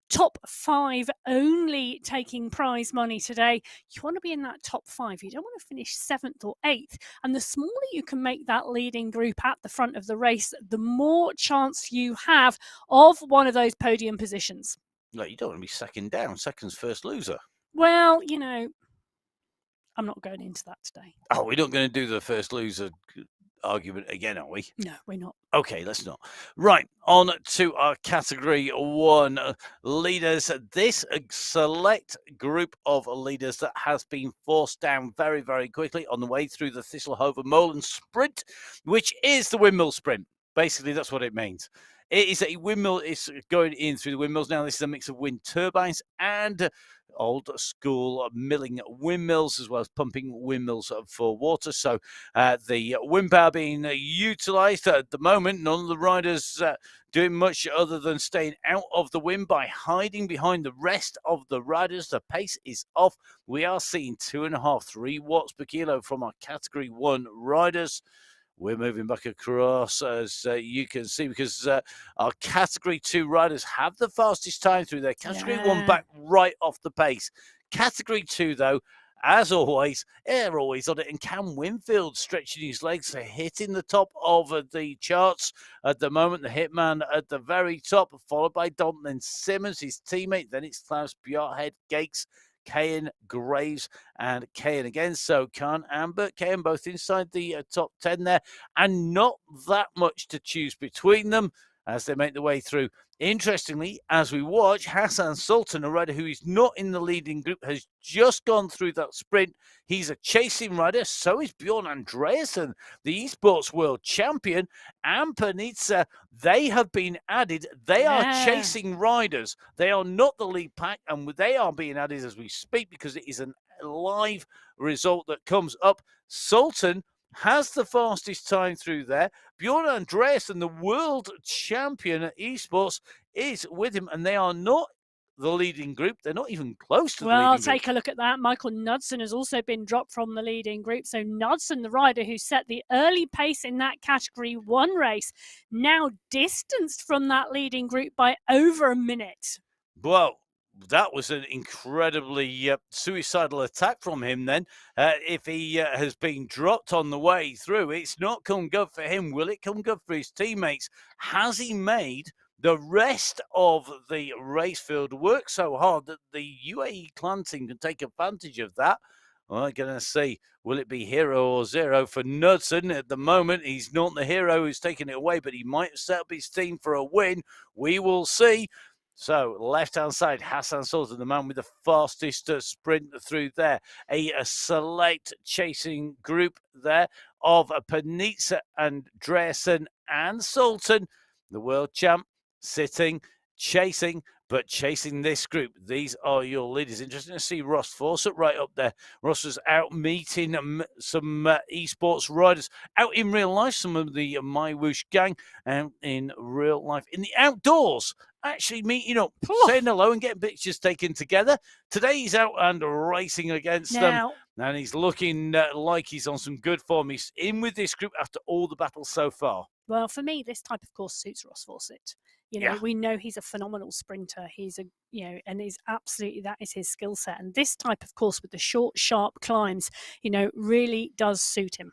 Top 5 only taking prize money today. You want to be in that top 5. You don't want to finish 7th or 8th. And the smaller you can make that leading group at the front of the race, the more chance you have of one of those podium positions. Like, you don't want to be second down. Second's first loser. Well, you know, I'm not going into that today. Oh, we're not going to do the first loser argument again, are we? No, we're not. Okay, let's not. Right, on to our category 1 leaders. This select group of leaders that has been forced down very, very quickly on the way through the Thistlehoven-Molen sprint, which is the windmill sprint. Basically, that's what it means. It is a windmill. It's going in through the windmills. Now, this is a mix of wind turbines and old school milling windmills, as well as pumping windmills for water. So the wind power being utilized at the moment. None of the riders doing much other than staying out of the wind by hiding behind the rest of the riders. The pace is off. We are seeing 2.5, 3 watts per kilo from our category 1 riders. We're moving back across, as you can see, because our Category 2 riders have the fastest time through their Category 1 back right off the pace. Category 2, though, as always, they're always on it. And Cam Winfield stretching his legs, hitting the top of the charts at the moment. The hitman at the very top, followed by Dalton Simmons, his teammate. Then it's Klaus Bjarthead, Gates, Cahan, Graves, and Cahan again. So Khan and Bert Cahan both inside the top 10 there, and not that much to choose between them as they make their way through. Interestingly, as we watch, Hassan Sultan, a rider who is not in the leading group, has just gone through that sprint. He's a chasing rider. So is Bjorn Andreasen, the esports world champion, and Panizza. They have been added. They are chasing riders. They are not the lead pack, and they are being added as we speak because it is a live result that comes up. Sultan has the fastest time through there. Bjorn Andreasen, the world champion at esports, is with him, and they are not the leading group. They're not even close to the leading group. Well, take a look at that. Michael Knudsen has also been dropped from the leading group. So Knudsen, the rider who set the early pace in that Category 1 race, now distanced from that leading group by over a minute. Well, that was an incredibly suicidal attack from him then. If he has been dropped on the way through, it's not come good for him. Will it come good for his teammates? Has he made the rest of the race field work so hard that the UAE clan team can take advantage of that? Well, I'm going to see, will it be hero or zero for Knudsen? At the moment, he's not the hero who's taking it away, but he might set up his team for a win. We will see. So, left-hand side, Hassan Sultan, the man with the fastest sprint through there. A select chasing group there of Panizza, Andreasen, and Sultan. The world champ sitting, chasing, but chasing this group. These are your leaders. Interesting to see Ross Fawcett right up there. Ross was out meeting some esports riders out in real life, some of the MyWhoosh gang, and in real life, in the outdoors, actually meeting up, saying hello and getting pictures taken together. Today he's out and racing against them, and he's looking like he's on some good form. He's in with this group after all the battles so far. Well, for me, this type of course suits Ross Fawcett. You know, we know he's a phenomenal sprinter. He's and he's absolutely, that is his skill set. And this type of course with the short, sharp climbs, really does suit him.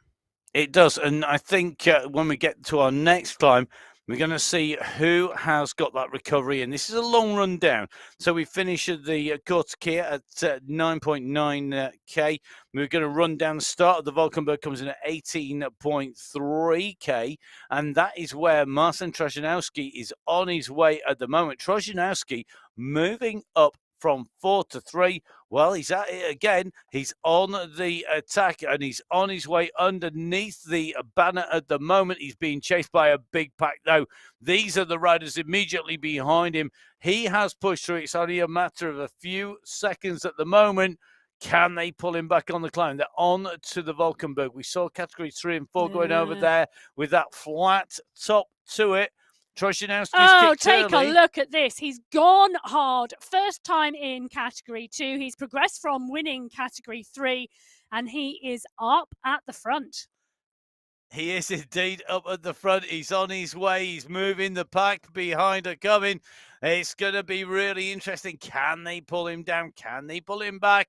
It does. And I think when we get to our next climb, we're going to see who has got that recovery. And this is a long run down. So we finish at the Kortekeer at 9.9K. We're going to run down the start of the Valkenburg, comes in at 18.3K. And that is where Marcin Trojanowski is on his way at the moment. Trojanowski moving up from 4 to 3. Well, he's at it again. He's on the attack, and he's on his way underneath the banner at the moment. He's being chased by a big pack, though. These are the riders immediately behind him. He has pushed through. It's only a matter of a few seconds at the moment. Can they pull him back on the climb? They're on to the Valkenburg. We saw category 3 and 4 going over there with that flat top to it. Troshanowski's kicked take early. a look at this. He's gone hard. First time in category 2. He's progressed from winning category 3, and he is up at the front. He is indeed up at the front. He's on his way. He's moving. The pack behind are coming. It's going to be really interesting. Can they pull him down? Can they pull him back?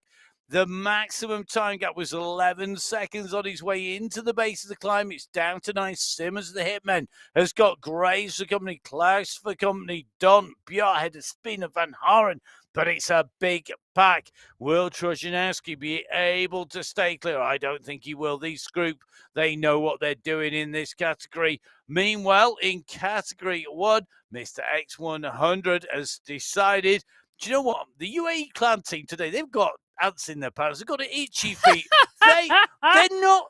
The maximum time gap was 11 seconds on his way into the base of the climb. It's down to 9. Simmons, the hitman, has got Graves for company, Klaus for company, Don, Bjarhead, Spina, Van Haren. But it's a big pack. Will Troshanowski be able to stay clear? I don't think he will. This group, they know what they're doing in this category. Meanwhile, in category 1, Mr. X100 has decided, do you know what? The UAE clan team today, they've got ants in their pants. They've got itchy feet. They're not.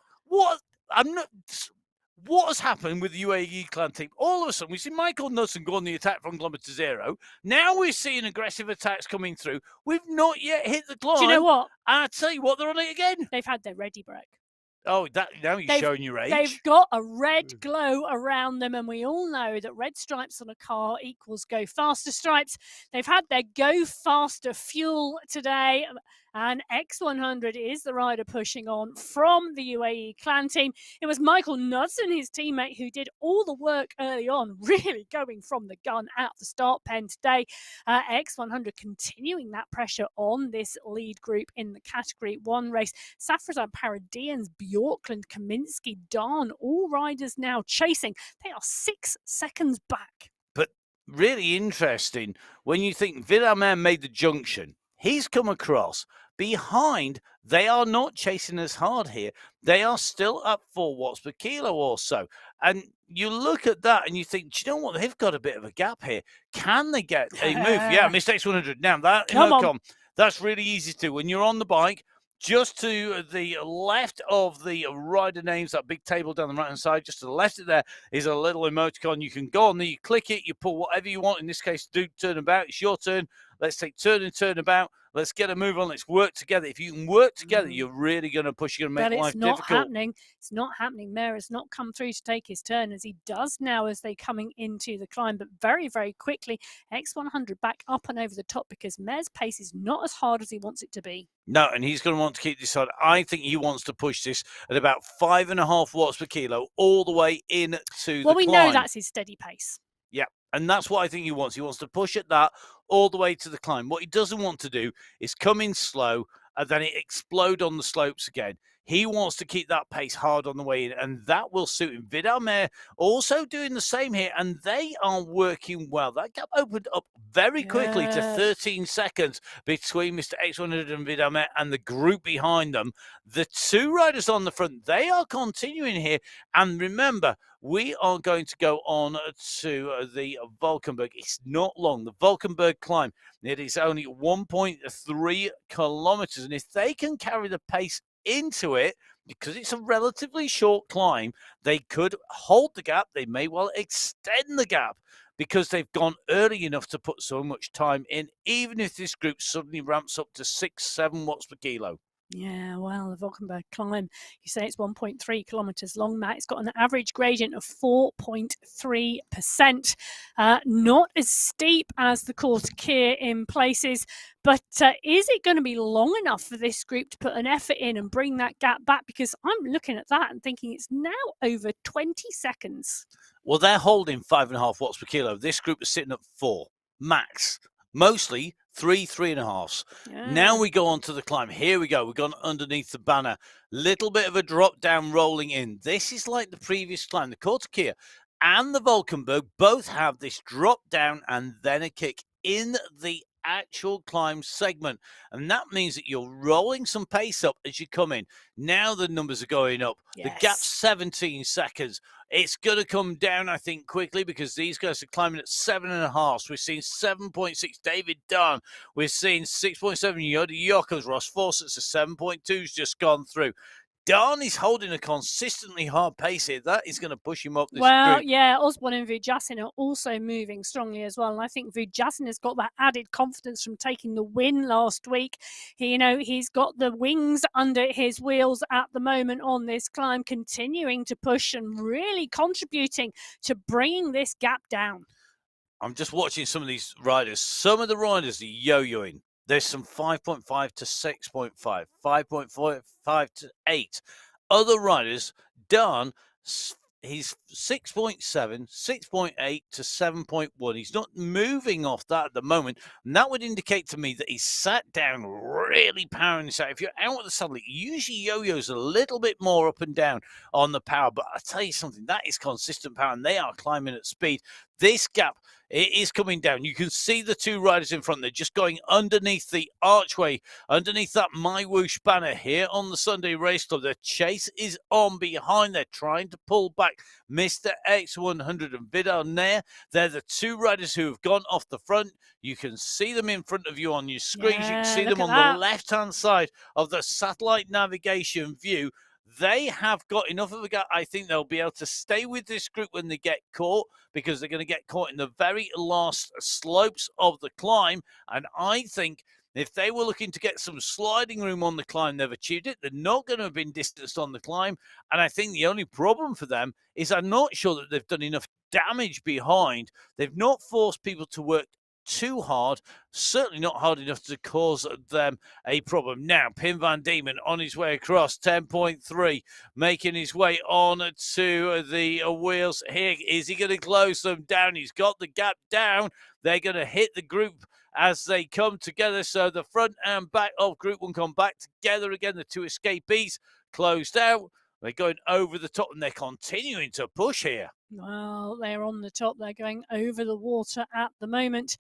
What has happened with the UAE clan team? All of a sudden, we see Michael Nussen go on the attack from kilometre 0. Now we're seeing aggressive attacks coming through. We've not yet hit the climb. Do you know what? And I tell you what, they're on it again. They've had their ready break. Oh, now you're showing your age. They've got a red glow around them, and we all know that red stripes on a car equals go faster stripes. They've had their go faster fuel today, and X100 is the rider pushing on from the UAE clan team. It was Michael Knudsen, his teammate, who did all the work early on, really going from the gun out the start pen today. X100 continuing that pressure on this lead group in the Category 1 race. Safrazad Paradians, Bjorklund, Kaminsky, Darn, all riders now chasing. They are 6 seconds back. But really interesting, when you think Villamer made the junction, he's come across. Behind, they are not chasing as hard here. They are still up 4 watts per kilo or so. And you look at that and you think, do you know what? They've got a bit of a gap here. Can they get a move? Yeah, Mr. X100. Now, that that's really easy to do. When you're on the bike, just to the left of the rider names, that big table down the right-hand side, just to the left of there is a little emoticon. You can go on there, you click it, you pull whatever you want. In this case, do turnabout. It's your turn. Let's take turn and turnabout. Let's get a move on. Let's work together. If you can work together, you're really going to push. You're going to make life difficult. But it's not happening. It's not happening. Mayer has not come through to take his turn, as he does now as they coming into the climb. But very, very quickly, X100 back up and over the top, because Mayer's pace is not as hard as he wants it to be. No, and he's going to want to keep this on. I think he wants to push this at about 5.5 watts per kilo all the way into the Well, we climb. know that's his steady pace. Yeah, and that's what I think he wants. He wants to push at that all the way to the climb. What he doesn't want to do is come in slow and then it explode on the slopes again. He wants to keep that pace hard on the way in, and that will suit him. Vidal also doing the same here, and they are working well. That gap opened up very quickly to 13 seconds between Mr. X100 and Vidal and the group behind them. The 2 riders on the front, they are continuing here. And remember, we are going to go on to the Valkenburg. It's not long. The Valkenburg climb, it is only 1.3 kilometers. And if they can carry the pace into it, because it's a relatively short climb, they could hold the gap. They may well extend the gap because they've gone early enough to put so much time in, even if this group suddenly ramps up to 6-7 watts per kilo. Yeah, well, the Valkenburg climb, you say it's 1.3 kilometres long, Matt. It's got an average gradient of 4.3%. Not as steep as the Qualifier in places, but is it going to be long enough for this group to put an effort in and bring that gap back? Because I'm looking at that and thinking it's now over 20 seconds. Well, they're holding 5.5 watts per kilo. This group is sitting at 4, max. Mostly 3.5. Yeah. Now we go on to the climb. Here we go. We've gone underneath the banner. Little bit of a drop down rolling in. This is like the previous climb. The Qualifier and the Valkenburg both have this drop down and then a kick in the actual climb segment. And that means that you're rolling some pace up as you come in. Now the numbers are going up. Yes. The gap's 17 seconds. It's going to come down, I think, quickly because these guys are climbing at 7.5. So we're seeing 7.6. David Dunn. We're seeing 6.7. Yoda Yokos. Ross Fawcett's a 7.2's just gone through. Darn is holding a consistently hard pace here. That is going to push him up this Well, group. yeah, Osborne and Vujasin are also moving strongly as well. And I think Vujasin has got that added confidence from taking the win last week. He's got the wings under his wheels at the moment on this climb, continuing to push and really contributing to bringing this gap down. I'm just watching some of these riders. Some of the riders are yo-yoing. There's some 5.5 to 6.5, 5.5 to 8. Other riders, Darn, he's 6.7, 6.8 to 7.1. He's not moving off that at the moment. And that would indicate to me that he's sat down really powering this out. If you're out at the saddle, usually yo-yos a little bit more up and down on the power. But I'll tell you something, that is consistent power, and they are climbing at speed. This gap, it is coming down. You can see the two riders in front. They're just going underneath the archway, underneath that MyWhoosh banner here on the Sunday Race Club. The chase is on behind. They're trying to pull back Mr. X100 and Vidal Nair. They're the two riders who have gone off the front. You can see them in front of you on your screens. You can see them on the left-hand side of the satellite navigation view. They have got enough of a gap. I think they'll be able to stay with this group when they get caught, because they're going to get caught in the very last slopes of the climb. And I think if they were looking to get some sliding room on the climb, they've achieved it. They're not going to have been distanced on the climb. And I think the only problem for them is I'm not sure that they've done enough damage behind. They've not forced people to work too hard, certainly not hard enough to cause them a problem. Now, Pim van Diemen on his way across, 10.3, making his way on to the wheels here. Is he going to close them down? He's got the gap down. They're going to hit the group as they come together. So the front and back of Group 1 come back together again. The two escapees closed out. They're going over the top, and they're continuing to push here. Well, they're on the top. They're going over the water at the moment.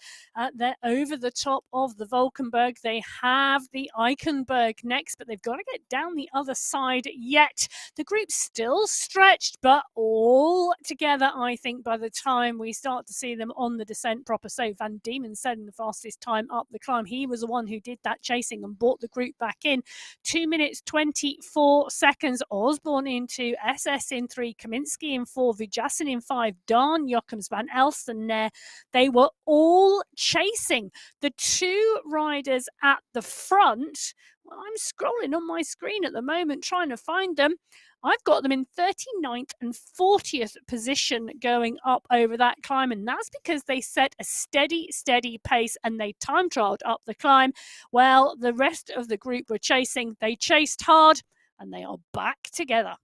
They're over the top of the Valkenburg. They have the Eichenberg next, but they've got to get down the other side yet. The group's still stretched, but all together, I think, by the time we start to see them on the descent proper. So Van Diemen setting the fastest time up the climb. He was the one who did that chasing and brought the group back in. 2 minutes, 24 seconds. Osborne into SS in 3, Kaminsky in 4, Vujasin in 5, Darn, Jochems, Van Elsten there. They were all chasing the two riders at the front. Well, I'm scrolling on my screen at the moment trying to find them. I've got them in 39th and 40th position going up over that climb, and that's because they set a steady pace and they time trialed up the climb. Well, the rest of the group were chasing. They chased hard, and they are back together.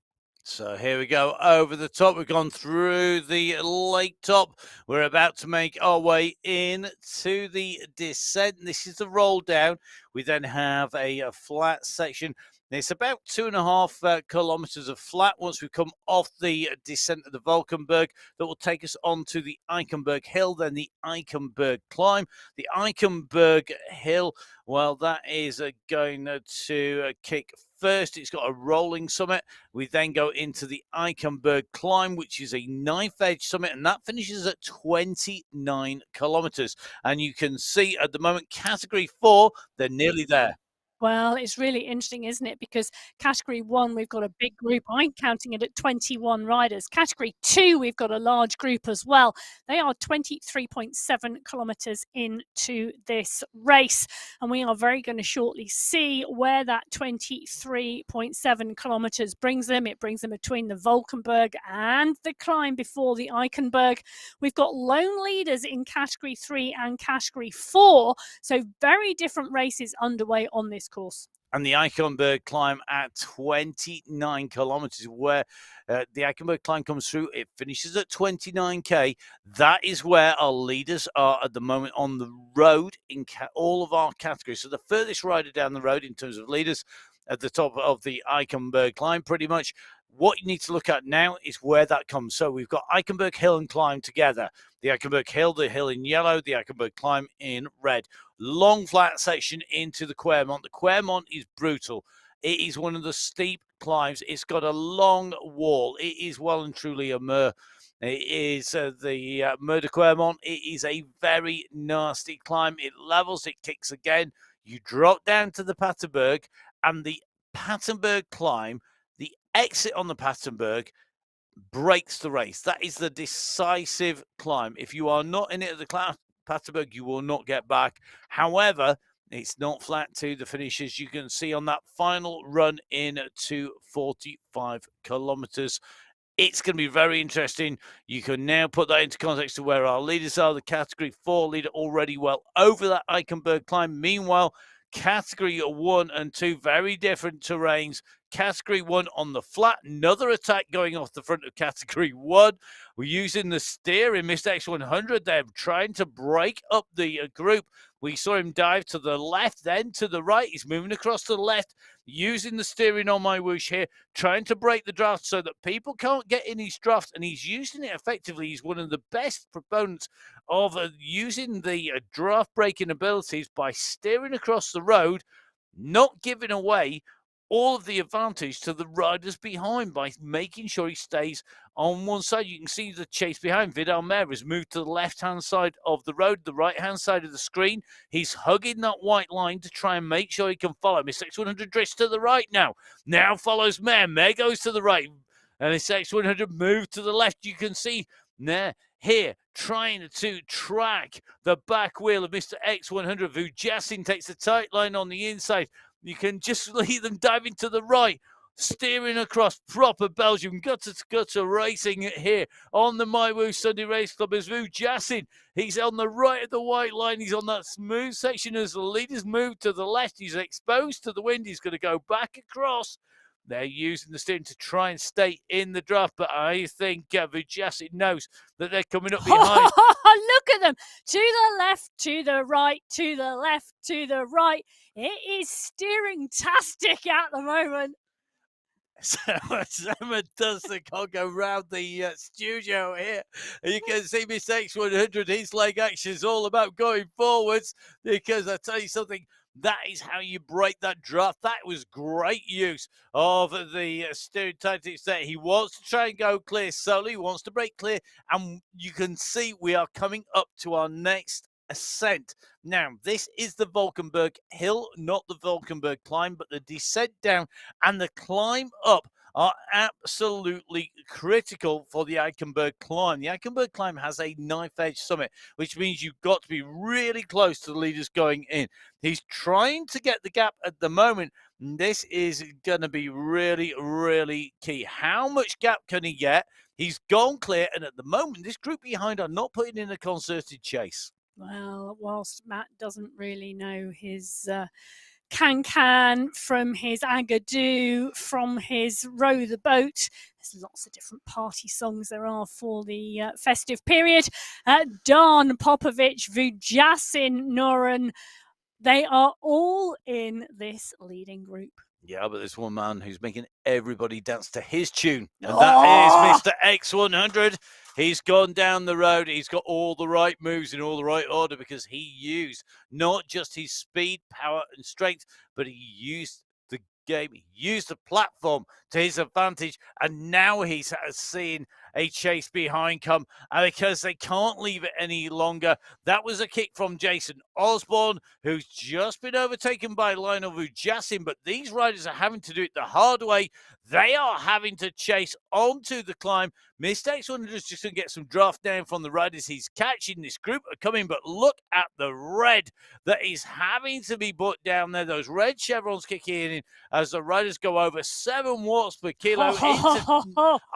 So here we go over the top. We've gone through the lake top. We're about to make our way in to the descent. This is the roll down. We then have a flat section. It's about 2.5 kilometers of flat once we come off the descent of the Valkenburg. That will take us on to the Eichenberg Hill, then the Eichenberg climb. The Eichenberg Hill, well, that is going to kick first. It's got a rolling summit. We then go into the Eichenberg climb, which is a knife edge summit, and that finishes at 29 kilometers. And you can see at the moment, category 4, they're nearly there. Well, it's really interesting, isn't it? Because category 1, we've got a big group. I'm counting it at 21 riders. Category 2, we've got a large group as well. They are 23.7 kilometers into this race. And we are very going to shortly see where that 23.7 kilometers brings them. It brings them between the Valkenburg and the climb before the Eichenberg. We've got lone leaders in category 3 and category 4. So very different races underway on this course. And the Eichenberg climb at 29 kilometers, where the Eichenberg climb comes through. It finishes at 29k. That is where our leaders are at the moment on the road in all of our categories. So the furthest rider down the road in terms of leaders at the top of the Eichenberg climb, pretty much. What you need to look at now is where that comes. So we've got Eichenberg Hill and climb together. The Eichenberg Hill, the hill in yellow, the Eichenberg climb in red. Long flat section into the Quermont. The Quermont is brutal. It is one of the steep climbs. It's got a long wall. It is well and truly a Mur. It is the Mur de Quermont. It is a very nasty climb. It levels, it kicks again. You drop down to the Paterberg, and the Paterberg climb, exit on the Pattenberg breaks the race. That is the decisive climb. If you are not in it at the Pattenberg, you will not get back. However, it's not flat to the finish, as you can see on that final run in to 45 kilometers. It's going to be very interesting. You can now put that into context to where our leaders are. The Category 4 leader already well over that Eichenberg climb. Meanwhile, Category 1 and 2, very different terrains. Category 1 on the flat, another attack going off the front of Category 1. We're using the steer in Mr. X100 there, trying to break up the group. We saw him dive to the left, then to the right. He's moving across to the left, using the steering on MyWhoosh here, trying to break the draft so that people can't get in his draft, and he's using it effectively. He's one of the best proponents of using the draft breaking abilities by steering across the road, not giving away all of the advantage to the riders behind by making sure he stays on one side. You can see the chase behind. Vidal Mer has moved to the left-hand side of the road, the right-hand side of the screen. He's hugging that white line to try and make sure he can follow. Miss X100 drifts to the right now. Now follows Mer. Mer goes to the right. And Miss X100 moved to the left. You can see Mer here trying to track the back wheel of Mr. X100. Vujasin takes the tight line on the inside. You can just leave them diving to the right, steering across proper Belgium, gutter racing it here on the MyWhoosh Sunday Race Club as Vujasin. He's on the right of the white line. He's on that smooth section as the leaders move to the left. He's exposed to the wind. He's going to go back across. They're using the steering to try and stay in the draft, but I think Vujasin knows that they're coming up behind. Look at them. To the left, to the right, to the left, to the right. It is steering-tastic at the moment. Emma does the conga around the studio here. You can see Miss X100, his leg action is all about going forwards, because I tell you something, that is how you break that draft. That was great use of the steering tactics there. He wants to try and go clear solo. He wants to break clear. And you can see we are coming up to our next ascent. Now, this is the Valkenburg Hill, not the Valkenburg climb, but the descent down and the climb up are absolutely critical for the Eichenberg climb. The Eichenberg climb has a knife-edge summit, which means you've got to be really close to the leaders going in. He's trying to get the gap at the moment. This is going to be really, really key. How much gap can he get? He's gone clear, and at the moment, this group behind are not putting in a concerted chase. Well, whilst Matt doesn't really know his can from his Agadoo, from his Row the Boat. There's lots of different party songs there are for the festive period. Dan Popovic, Vujasin Noren, they are all in this leading group. Yeah, but there's one man who's making everybody dance to his tune, and that is Mr. X100. He's gone down the road. He's got all the right moves in all the right order, because he used not just his speed, power, and strength, but he used the game. He used the platform to his advantage, and now he's seeing a chase behind come, and because they can't leave it any longer. That was a kick from Jason Osborne, who's just been overtaken by Lionel Vujasin, but these riders are having to do it the hard way. They are having to chase onto the climb. Mr. X100 is just going to get some draft down from the riders he's catching. This group are coming, but look at the red that is having to be put down there. Those red chevrons kicking in as the riders go over 7 watts per kilo.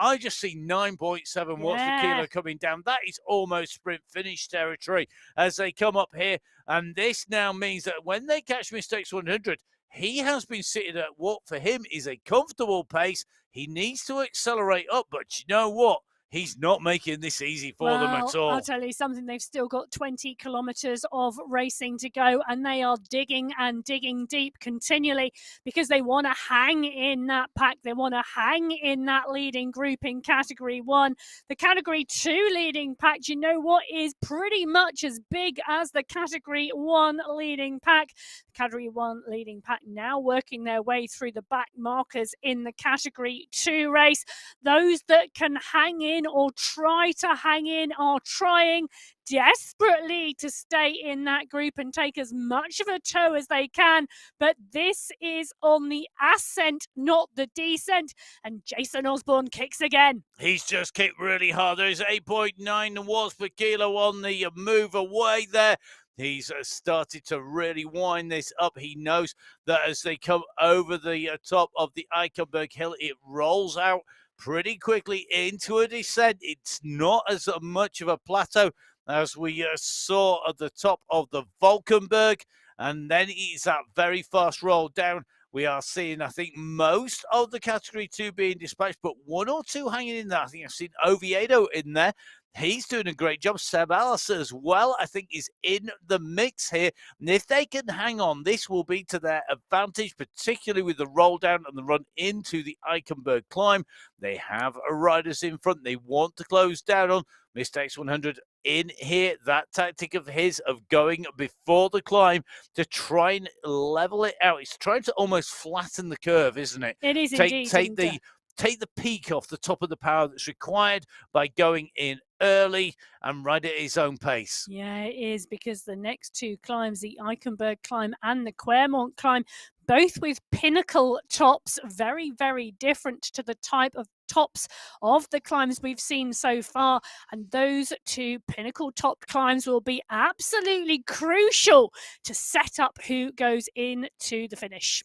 I just see 9.7 watts per kilo coming down. That is almost sprint finish territory as they come up here. And this now means that when they catch Mr. X100, he has been sitting at what for him is a comfortable pace. He needs to accelerate up, but you know what? He's not making this easy for them at all. I'll tell you something, they've still got 20 kilometres of racing to go, and they are digging and digging deep continually because they want to hang in that pack. They want to hang in that leading group in Category 1. The Category 2 leading pack, do you know what, is pretty much as big as the Category 1 leading pack. The Category 1 leading pack now working their way through the back markers in the Category 2 race. Those that can hang in in or try to hang in are trying desperately to stay in that group and take as much of a tow as they can. But this is on the ascent, not the descent. And Jason Osborne kicks again. He's just kicked really hard. There's 8.9 watts per kilo on the move away there. He's started to really wind this up. He knows that as they come over the top of the Eichenberg Hill, it rolls out pretty quickly into a descent. It's not as much of a plateau as we saw at the top of the Valkenberg, and then it's that very fast roll down. We are seeing, I think, most of the Category 2 being dispatched, but one or two hanging in there. I think I've seen Oviedo in there. He's doing a great job. Seb Alice as well, I think, is in the mix here. And if they can hang on, this will be to their advantage, particularly with the roll down and the run into the Eichenberg climb. They have riders in front. They want to close down on Mr. X100 in here. That tactic of his of going before the climb to try and level it out. It's trying to almost flatten the curve, isn't it? It is indeed. Take the peak off the top of the power that's required by going in early and ride at his own pace. Yeah, it is, because the next two climbs, the Eichenberg climb and the Quermont climb, both with pinnacle tops, very, very different to the type of tops of the climbs we've seen so far. And those two pinnacle top climbs will be absolutely crucial to set up who goes into the finish.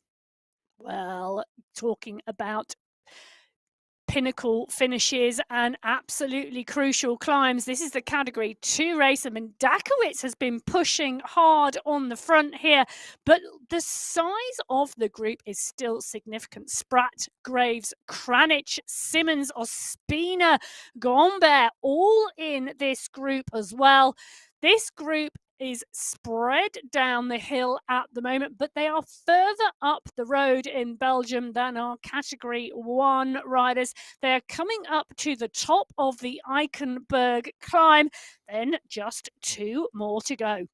Well, talking about pinnacle finishes and absolutely crucial climbs, this is the Category 2 race. I mean, Dakowitz has been pushing hard on the front here, but the size of the group is still significant. Spratt, Graves, Kranich, Simmons, Ospina, Gombert, all in this group as well. This group is spread down the hill at the moment, but they are further up the road in Belgium than our Category 1 riders. They are coming up to the top of the Eichenberg climb, then just two more to go.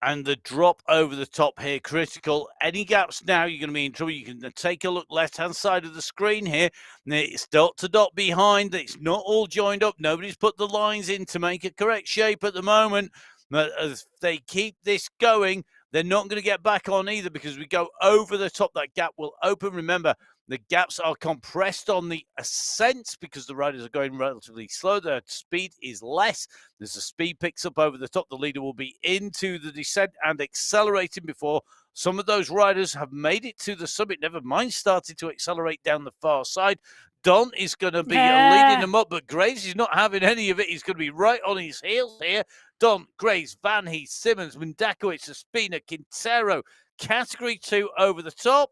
And the drop over the top here, critical. Any gaps now, you're going to be in trouble. You can take a look left-hand side of the screen here. It's dot to dot behind. It's not all joined up. Nobody's put the lines in to make a correct shape at the moment. But as they keep this going, they're not going to get back on either, because we go over the top. That gap will open. Remember, the gaps are compressed on the ascents because the riders are going relatively slow. Their speed is less. As the speed picks up over the top, the leader will be into the descent and accelerating before some of those riders have made it to the summit. Never mind starting to accelerate down the far side. Don is going to be leading them up, but Graves is not having any of it. He's going to be right on his heels here. Don, Graves, Van Heath, Simmons, Mendakowicz, Ospina, Quintero, Category 2 over the top.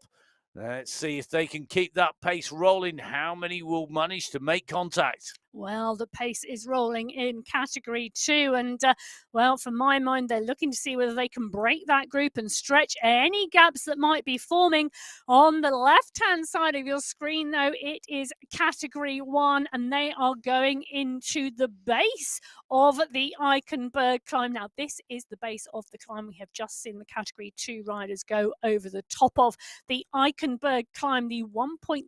Let's see if they can keep that pace rolling. How many will manage to make contact? Well, the pace is rolling in Category 2, and well, from my mind, they're looking to see whether they can break that group and stretch any gaps that might be forming. On the left-hand side of your screen, though, it is Category 1, and they are going into the base of the Eichenberg climb. Now, this is the base of the climb we have just seen the Category 2 riders go over the top of. The Eichenberg climb, the 1.6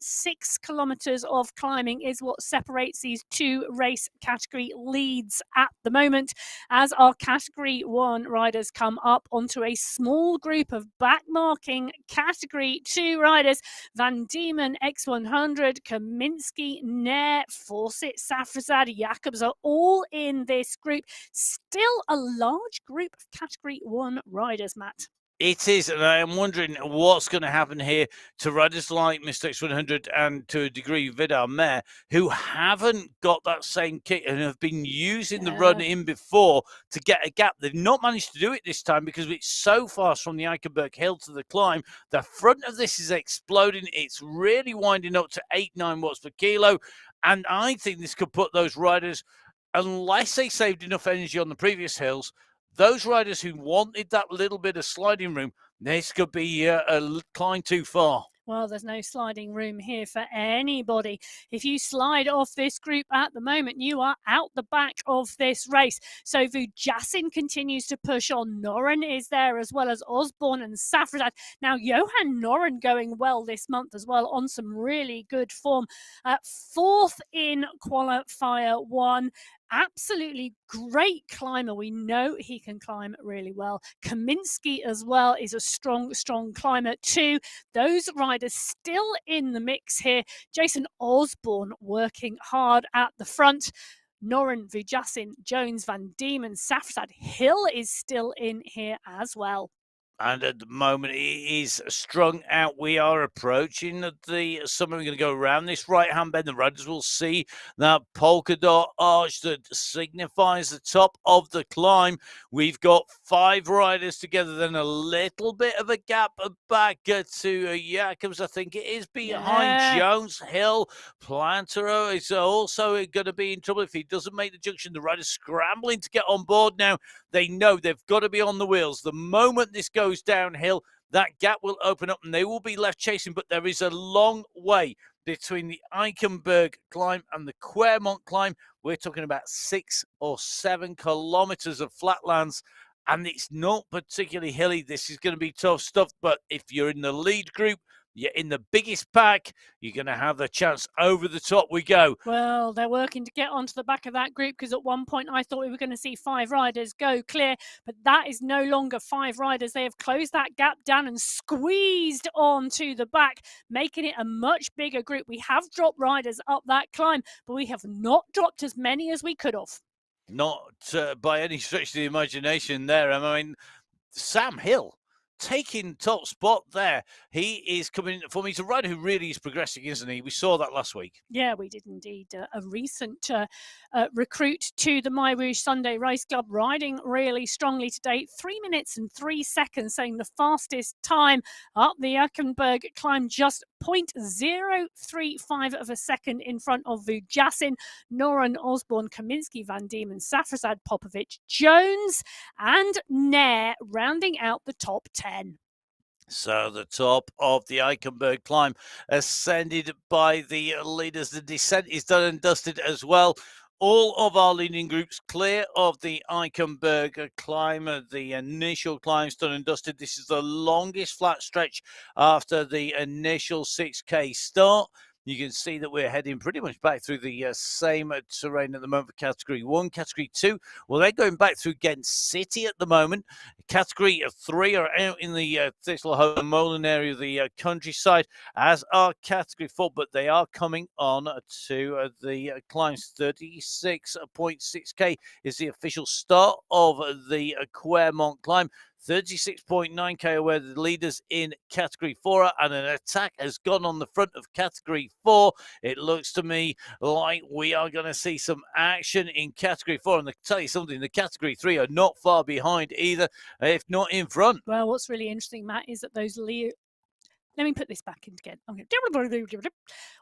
kilometers of climbing, is what separates these two race category leads at the moment, as our Category 1 riders come up onto a small group of backmarking Category 2 riders. Van Diemen, X100, Kaminsky, Nair, Fawcett, Safrazad, Jacobs are all in this group. Still a large group of Category 1 riders, Matt. It is, and I am wondering what's going to happen here to riders like Mr. X100 and to a degree Vidal Mayer, who haven't got that same kit and have been using the run in before to get a gap. They've not managed to do it this time because it's so fast from the Eichenberg Hill to the climb. The front of this is exploding. It's really winding up to 8-9 watts per kilo, and I think this could put those riders, unless they saved enough energy on the previous hills, those riders who wanted that little bit of sliding room, this could be a climb too far. Well, there's no sliding room here for anybody. If you slide off this group at the moment, you are out the back of this race. So Vujasin continues to push on. Noren is there, as well as Osborne and Safradad. Now, Johan Noren going well this month as well, on some really good form. Fourth in Qualifier 1. Absolutely great climber. We know he can climb really well. Kaminsky as well is a strong climber too. Those riders still in the mix here. Jason Osborne working hard at the front. Noren, Vujasin, Jones, Van Diemen, Safradad. Hill is still in here as well. And at the moment, it is strung out. We are approaching the summit. We're going to go around this right-hand bend. The riders will see that polka dot arch that signifies the top of the climb. We've got 5 riders together, then a little bit of a gap back to Jacobs. I think it is behind Jones. Hill, Plantero is also going to be in trouble if he doesn't make the junction. The riders scrambling to get on board now. They know they've got to be on the wheels. The moment this goes downhill, that gap will open up and they will be left chasing. But there is a long way between the Eichenberg climb and the Quermont climb. We're talking about 6 or 7 kilometers of flatlands, and it's not particularly hilly. This is going to be tough stuff. But if you're in the lead group, you're in the biggest pack, you're going to have the chance. Over the top we go. Well, they're working to get onto the back of that group, because at one point I thought we were going to see 5 riders go clear, but that is no longer 5 riders. They have closed that gap down and squeezed onto the back, making it a much bigger group. We have dropped riders up that climb, but we have not dropped as many as we could have. Not by any stretch of the imagination there. I mean, Sam Hill taking top spot there. He is coming for me. He's a rider who really is progressing, isn't he? We saw that last week. Yeah, we did indeed. A recent recruit to the MyWhoosh Sunday Race Club, riding really strongly today. 3 minutes and 3 seconds, saying the fastest time up the Eichenberg climb, just 0.035 of a second in front of Vujasin, Noren, Osborne, Kaminsky, Van Diemen, Safrazad, Popovic, Jones and Nair rounding out the top 10. So the top of the Eichenberg climb ascended by the leaders. The descent is done and dusted as well. All of our leading groups clear of the Eichenberg climb. The initial climb's done and dusted. This is the longest flat stretch after the initial 6K start. You can see that we're heading pretty much back through the same terrain at the moment for Category 1. Category 2, well, they're going back through Ghent City at the moment. Category 3 are out in the Thistlehoe and Molen area of the countryside, as are Category 4, but they are coming on to the climbs. 36.6K is the official start of the Quermont climb. 36.9K are where the leaders in Category 4 are, and an attack has gone on the front of Category 4. It looks to me like we are going to see some action in Category 4, and to tell you something, the Category 3 are not far behind either, if not in front. Well, what's really interesting, Matt, is that those let me put this back in again.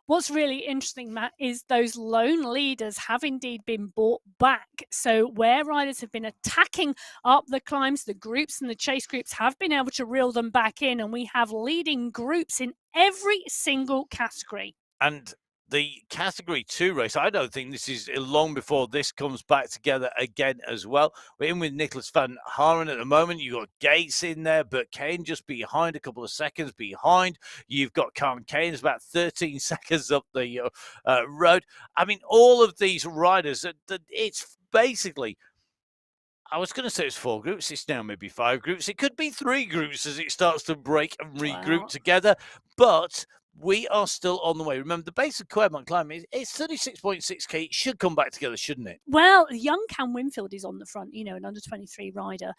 What's really interesting, Matt, is those lone leaders have indeed been brought back. So where riders have been attacking up the climbs, the groups and the chase groups have been able to reel them back in, and we have leading groups in every single category. And the Category 2 race, I don't think this is long before this comes back together again as well. We're in with Nicholas van Haren at the moment. You've got Gates in there, but Kane just behind, a couple of seconds behind. You've got Karen Kane is about 13 seconds up the road. I mean, all of these riders, it's basically, I was going to say it's 4 groups. It's now maybe 5 groups. It could be 3 groups as it starts to break and regroup together. But we are still on the way. Remember, the base of Quermont climb is 36.6K. It should come back together, shouldn't it? Well, young Cam Winfield is on the front, you know, an under-23 rider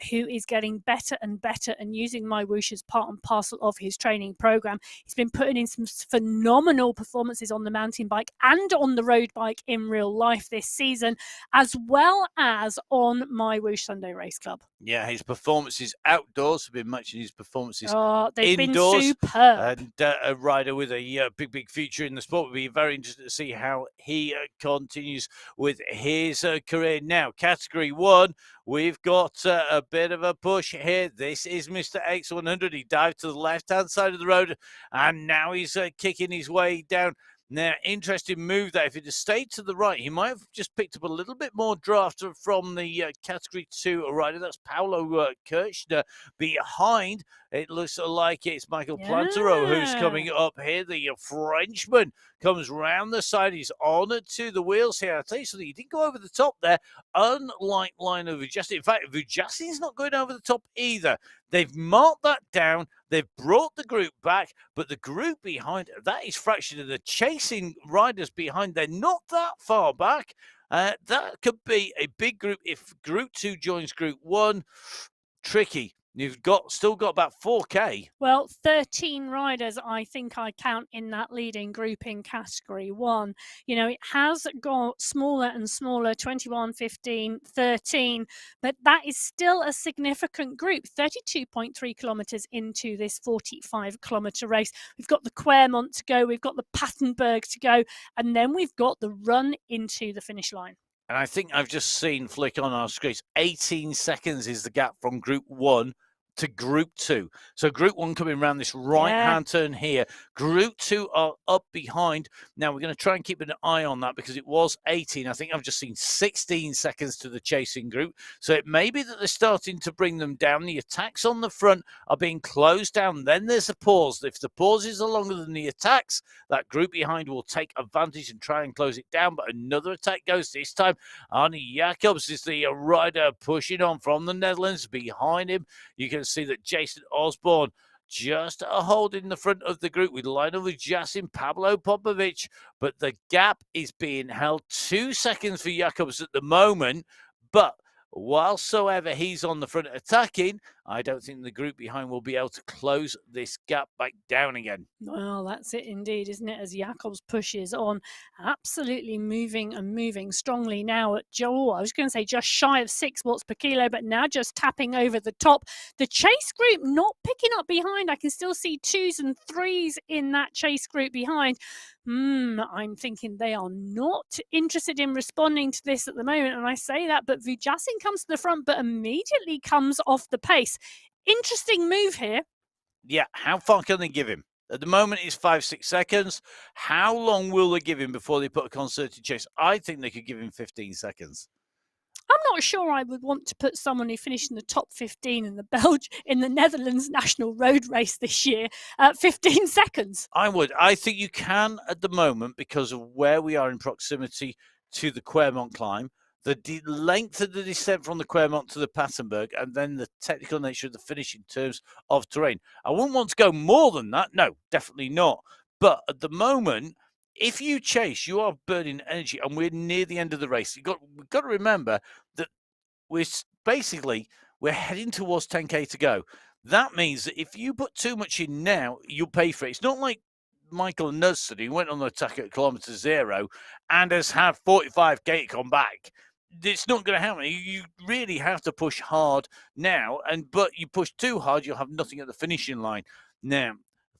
who is getting better and better and using MyWhoosh as part and parcel of his training program. He's been putting in some phenomenal performances on the mountain bike and on the road bike in real life this season, as well as on MyWhoosh Sunday Race Club. Yeah, his performances outdoors have been matching his performances Oh, they've indoors. been superb. And a rider with a big future in the sport would be very interested to see how he continues with his career. Now, Category 1, we've got a bit of a push here. This is Mr. X100. He dived to the left-hand side of the road, and now he's kicking his way down. Now, interesting move there. If he'd have stayed to the right, he might have just picked up a little bit more draft from the Category 2 rider. That's Paolo Kirchner behind. It looks like it's Michael Plantero who's coming up here. The Frenchman comes round the side. He's on to the wheels here. I'll tell you something, he didn't go over the top there, unlike Lionel Vujasi. In fact, Vujasi's not going over the top either. They've marked that down. They've brought the group back, but the group behind, that is fractured. And the chasing riders behind, they're not that far back. That could be a big group if Group 2 joins Group 1. Tricky. You've still got about 4K. Well, 13 riders, I think I count in that leading group in Category 1. You know, it has got smaller and smaller, 21, 15, 13, but that is still a significant group, 32.3 kilometres into this 45-kilometre race. We've got the Quermont to go, we've got the Patenberg to go, and then we've got the run into the finish line. And I think I've just seen flick on our screens, 18 seconds is the gap from Group 1 to Group 2. So Group 1 coming around this right-hand turn here. Group 2 are up behind. Now, we're going to try and keep an eye on that because it was 18. I think I've just seen 16 seconds to the chasing group. So it may be that they're starting to bring them down. The attacks on the front are being closed down. Then there's a pause. If the pauses are longer than the attacks, that group behind will take advantage and try and close it down. But another attack goes this time. Arnie Jacobs is the rider pushing on from the Netherlands. Behind him, you can see that Jason Osborne just a hold in the front of the group with Lionel Vujasi and Pablo Popovic, but the gap is being held 2 seconds for Jacobs at the moment. But whatsoever he's on the front attacking, I don't think the group behind will be able to close this gap back down again. Well, that's it indeed, isn't it? As Jacobs pushes on, absolutely moving and moving strongly now at Joel. I was going to say just shy of 6 watts per kilo, but now just tapping over the top. The chase group not picking up behind. I can still see 2s and 3s in that chase group behind. I'm thinking they are not interested in responding to this at the moment. And I say that, but Vujasin comes to the front, but immediately comes off the pace. Interesting move here. Yeah, how far can they give him? At the moment, it's 5-6 seconds. How long will they give him before they put a concerted chase? I think they could give him 15 seconds. I'm not sure I would want to put someone who finished in the top 15 in the Netherlands National Road Race this year at 15 seconds. I would. I think you can at the moment because of where we are in proximity to the Quermont climb, the length of the descent from the Quermont to the Patenberg, and then the technical nature of the finish in terms of terrain. I wouldn't want to go more than that. No, definitely not. But at the moment, if you chase, you are burning energy, and we're near the end of the race. We've got to remember that we're heading towards 10K to go. That means that if you put too much in now, you'll pay for it. It's not like Michael Nudston, who went on the attack at kilometre 0 and has had 45K to come back. It's not going to happen. You really have to push hard now, but you push too hard, you'll have nothing at the finishing line. Now,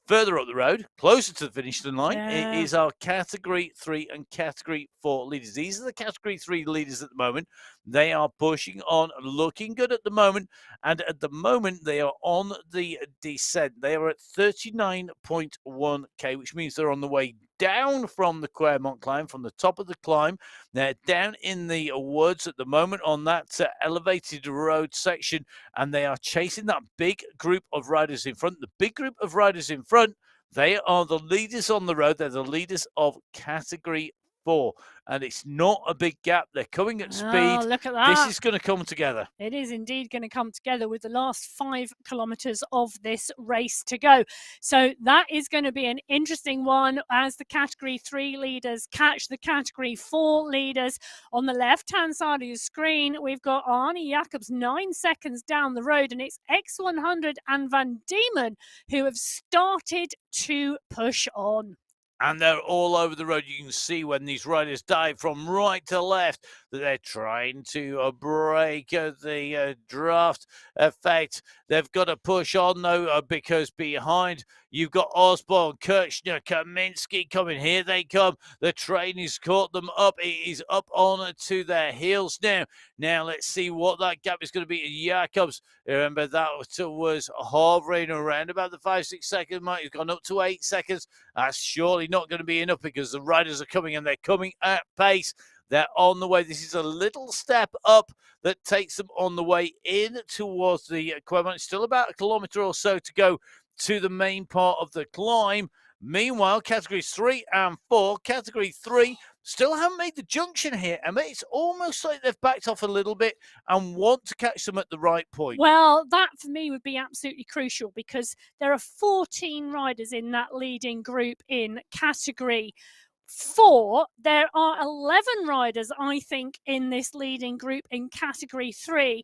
further up the road, closer to the finishing line, it is our Category 3 and Category 4 leaders. These are the Category 3 leaders at the moment. They are pushing on, looking good at the moment. And at the moment, they are on the descent. They are at 39.1K, which means they're on the way down from the Quermont climb, from the top of the climb. They're down in the woods at the moment on that elevated road section, and they are chasing that big group of riders in front. The big group of riders in front, they are the leaders on the road. They're the leaders of Category 4, and it's not a big gap. They're coming at speed. Look at that. This is going to come together. It is indeed going to come together with the last 5 kilometres of this race to go. So that is going to be an interesting one as the Category 3 leaders catch the Category 4 leaders. On the left-hand side of your screen, we've got Arnie Jacobs 9 seconds down the road, and it's X100 and Van Diemen who have started to push on. and they're all over the road. You can see when these riders dive from right to left that they're trying to break the draft effect. They've got to push on, though, because behind you've got Osborne, Kirchner, Kaminsky coming. Here they come. The train has caught them up. It is up on to their heels now. Now let's see what that gap is going to be. Jacobs, remember that was hovering around about the 5-6 second mark. It's gone up to 8 seconds. That's surely not going to be enough because the riders are coming and they're coming at pace. They're on the way. This is a little step up that takes them on the way in towards the Qualifier. Still about a kilometre or so to go to the main part of the climb. Meanwhile, categories 3 and 4, category 3 still haven't made the junction here, Emma. It's almost like they've backed off a little bit and want to catch them at the right point. Well, that for me would be absolutely crucial because there are 14 riders in that leading group in category 4. There are 11 riders, I think, in this leading group in category 3.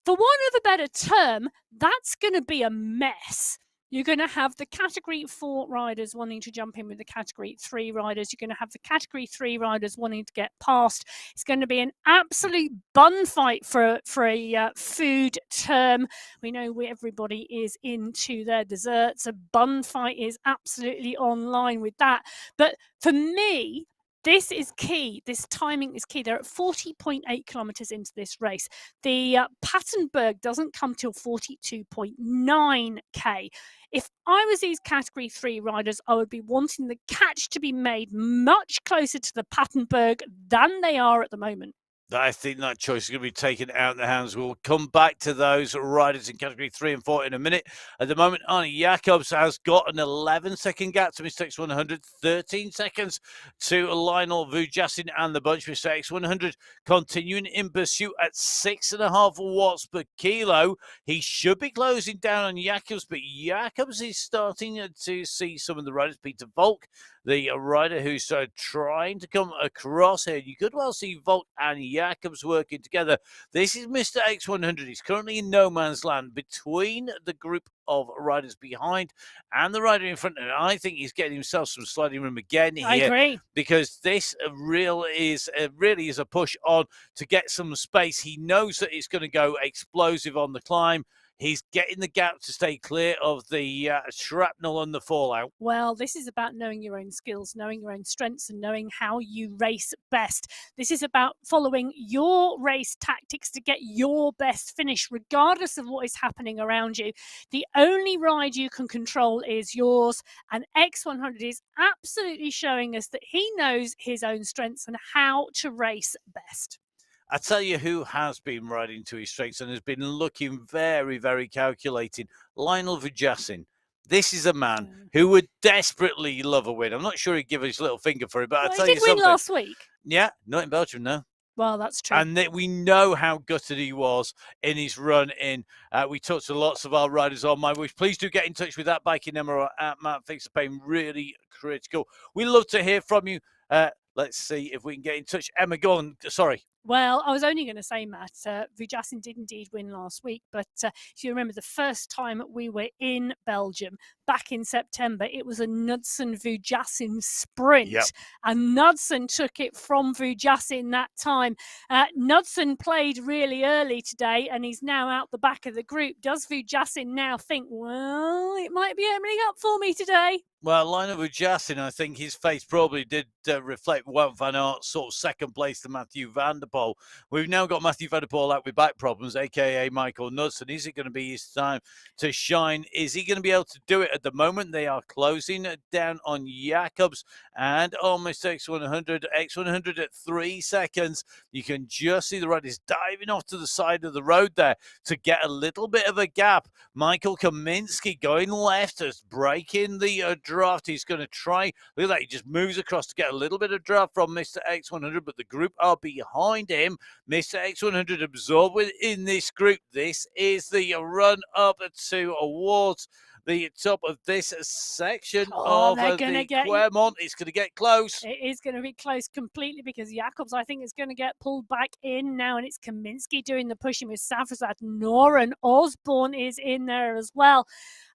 For want of a better term, that's going to be a mess. You're going to have the category 4 riders wanting to jump in with the category 3 riders. You're going to have the category 3 riders wanting to get past. It's going to be an absolute bun fight for a food term. We know everybody is into their desserts. A bun fight is absolutely online with that. But for me, this is key. This timing is key. They're at 40.8 kilometres into this race. The Patenberg doesn't come till 42.9k. If I was these category 3 riders, I would be wanting the catch to be made much closer to the Patenberg than they are at the moment. I think that choice is going to be taken out of the hands. We'll come back to those riders in category 3 and 4 in a minute. At the moment, Arnie Jacobs has got an 11-second gap to Mr. X100, 13 seconds to Lionel Vujasin and the bunch. Mr. X100 continuing in pursuit at 6.5 watts per kilo. He should be closing down on Jacobs, but Jacobs is starting to see some of the riders. Peter Volk, the rider who's trying to come across here. You could well see Volk and Jacobs working together. This is Mr. X100. He's currently in no man's land between the group of riders behind and the rider in front. And I think he's getting himself some sliding room again here. I agree. Because this really is a push on to get some space. He knows that it's going to go explosive on the climb. He's getting the gap to stay clear of the shrapnel and the fallout. Well, this is about knowing your own skills, knowing your own strengths, and knowing how you race best. This is about following your race tactics to get your best finish, regardless of what is happening around you. The only ride you can control is yours, and X100 is absolutely showing us that he knows his own strengths and how to race best. I tell you who has been riding to his strengths and has been looking very, very calculating. Lionel Vujasin. This is a man who would desperately love a win. I'm not sure he'd give his little finger for it, but I'll tell you something. He did win last week. Yeah, not in Belgium, no. Well, that's true. And we know how gutted he was in his run in. We talked to lots of our riders on MyWhoosh. Please do get in touch with that biking Emma at Matt Fix the Pain. Really critical. We love to hear from you. Let's see if we can get in touch. Emma, go on. Sorry. Well, I was only going to say, Matt, Vujasin did indeed win last week. But if you remember the first time we were in Belgium back in September, it was a Knudsen-Vujasin sprint. Yep. And Knudsen took it from Vujasin that time. Knudsen played really early today and he's now out the back of the group. Does Vujasin now think, well, it might be opening up for me today? Well, Lionel Vujasin, I think his face probably did reflect Wout van Aert's sort of second place to Mathieu van der Poel. We've now got Mathieu van der Poel out with back problems, a.k.a. Michael Knudsen. Is it going to be his time to shine? Is he going to be able to do it? At the moment, they are closing down on Jacobs and on Mr. X100. X100 at 3 seconds. You can just see the riders diving off to the side of the road there to get a little bit of a gap. Michael Kaminsky going left as breaking the draft. He's going to try. Look at that. He just moves across to get a little bit of draft from Mr. X100, but the group are behind him. Mr. X100 absorbed within this group. This is the run up to awards the top of this section Oh, of they're gonna the get Quermont. It's going to get close. It is going to be close completely because Jacobs, I think, is going to get pulled back in now, and it's Kaminsky doing the pushing with Safrazad. Noran Osborne is in there as well.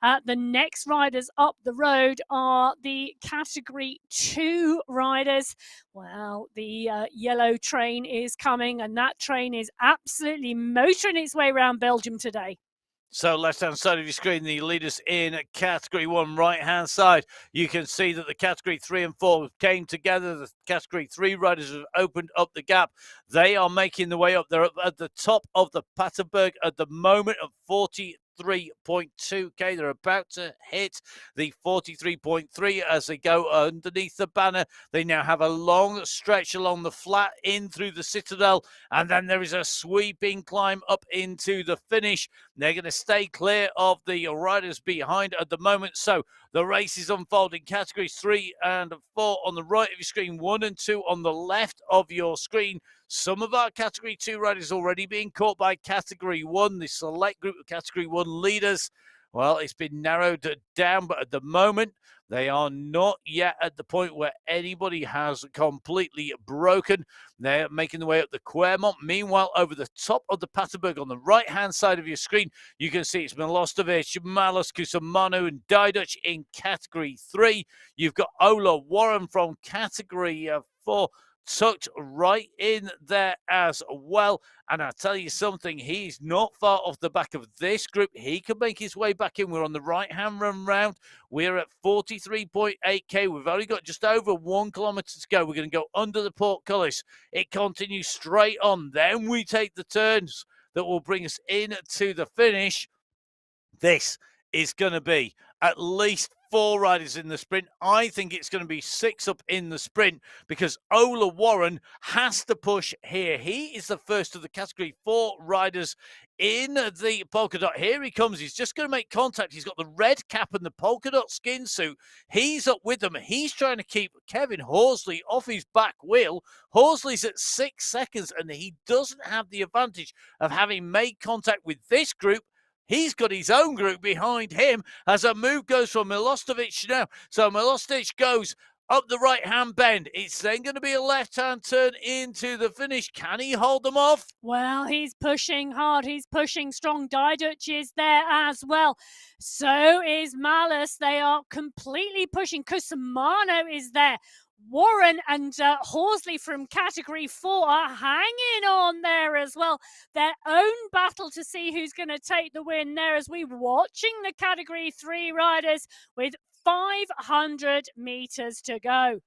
The next riders up the road are the Category 2 riders. Well, the yellow train is coming, and that train is absolutely motoring its way around Belgium today. So left-hand side of your screen, the leaders in Category 1, right-hand side, you can see that the Category 3 and 4 came together. The Category 3 riders have opened up the gap. They are making the way up. They're at the top of the Paterberg at the moment of 43.2k. They're about to hit the 43.3 as they go underneath the banner. They now have a long stretch along the flat in through the Citadel, and then there is a sweeping climb up into the finish. They're going to stay clear of the riders behind at the moment. So the race is unfolding. Categories 3 and 4 on the right of your screen, 1 and 2 on the left of your screen. Some of our Category 2 riders already being caught by Category 1, the select group of Category 1 leaders. Well, it's been narrowed down, but at the moment, they are not yet at the point where anybody has completely broken. They're making their way up the Quermont. Meanwhile, over the top of the Paterberg on the right-hand side of your screen, you can see it's Milostovic, Malus, Cusimano, and Diduch in Category 3. You've got Ola Warren from Category 4. Tucked right in there as well. And I'll tell you something, he's not far off the back of this group. He can make his way back in. We're on the right-hand run round. We're at 43.8k. We've only got just over 1 kilometre to go. We're going to go under the portcullis. It continues straight on. Then we take the turns that will bring us into the finish. This is going to be at least 4 riders in the sprint. I think it's going to be 6 up in the sprint because Ola Warren has to push here. He is the first of the Category 4 riders in the polka dot. Here he comes. He's just going to make contact. He's got the red cap and the polka dot skin suit. He's up with them. He's trying to keep Kevin Horsley off his back wheel. Horsley's at 6 seconds, and he doesn't have the advantage of having made contact with this group. He's got his own group behind him as a move goes from Milostovic now. So Milostovic goes up the right-hand bend. It's then going to be a left-hand turn into the finish. Can he hold them off? Well, he's pushing hard. He's pushing strong. Diduch is there as well. So is Malus. They are completely pushing. Cusimano is there. Warren and Horsley from Category 4 are hanging on there as well. Their own battle to see who's going to take the win there as we're watching the Category 3 riders with 500 metres to go.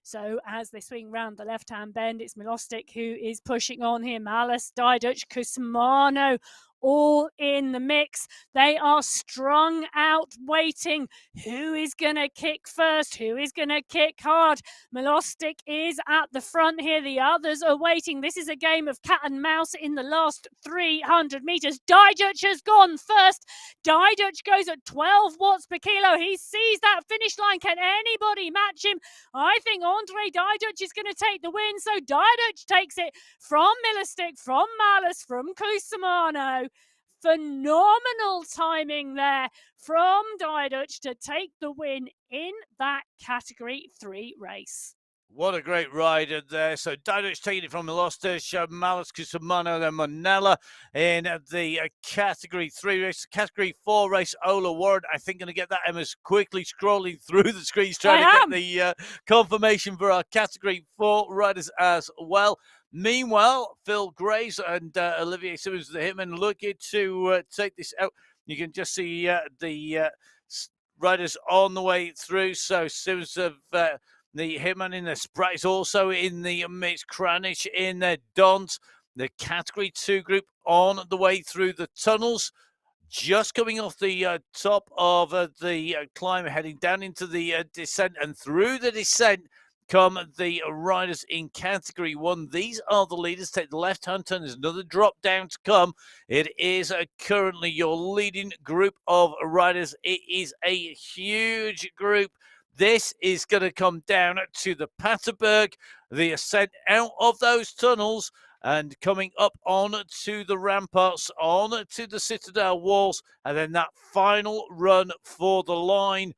So as they swing round the left-hand bend, it's Milostic who is pushing on here. Malus, Diduch, Cusimano, all in the mix. They are strung out waiting. Who is going to kick first? Who is going to kick hard? Milostic is at the front here. The others are waiting. This is a game of cat and mouse in the last 300 metres. Diduch has gone first. Diduch goes at 12 watts per kilo. He sees that finish line. Can anybody match him? I think Andre Diduch is going to take the win. So Diduch takes it from Milostic, from Malus, from Cusimano. Phenomenal timing there from Diduch to take the win in that Category 3 race. What a great rider there. So Diduch taking it from Milostovic, Malus, Cusimano, then Monella in the Category 3 race. Category 4 race, Ola Warren, I think going to get that. Emma's quickly scrolling through the screens trying to get the confirmation for our Category 4 riders as well. Meanwhile, Phil Graves and Olivier Simmons, the hitman, looking to take this out. You can just see the riders on the way through. So Simmons of the hitman in the Sprat is also in the mix. Kranich in the Dons. The Category 2 group on the way through the tunnels. Just coming off the top of the climb, heading down into the descent, and through the descent come the riders in Category 1. These are the leaders. Take the left-hand turn. There's another drop down to come. It is currently your leading group of riders. It is a huge group. This is going to come down to the Paterberg, the ascent out of those tunnels. and coming up on to the ramparts, on to the Citadel walls, and then that final run for the line.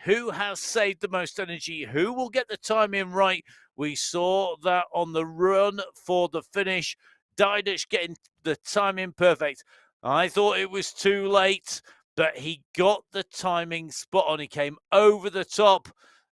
Who has saved the most energy? Who will get the timing right? We saw that on the run for the finish. Didish getting the timing perfect. I thought it was too late, but he got the timing spot on. He came over the top.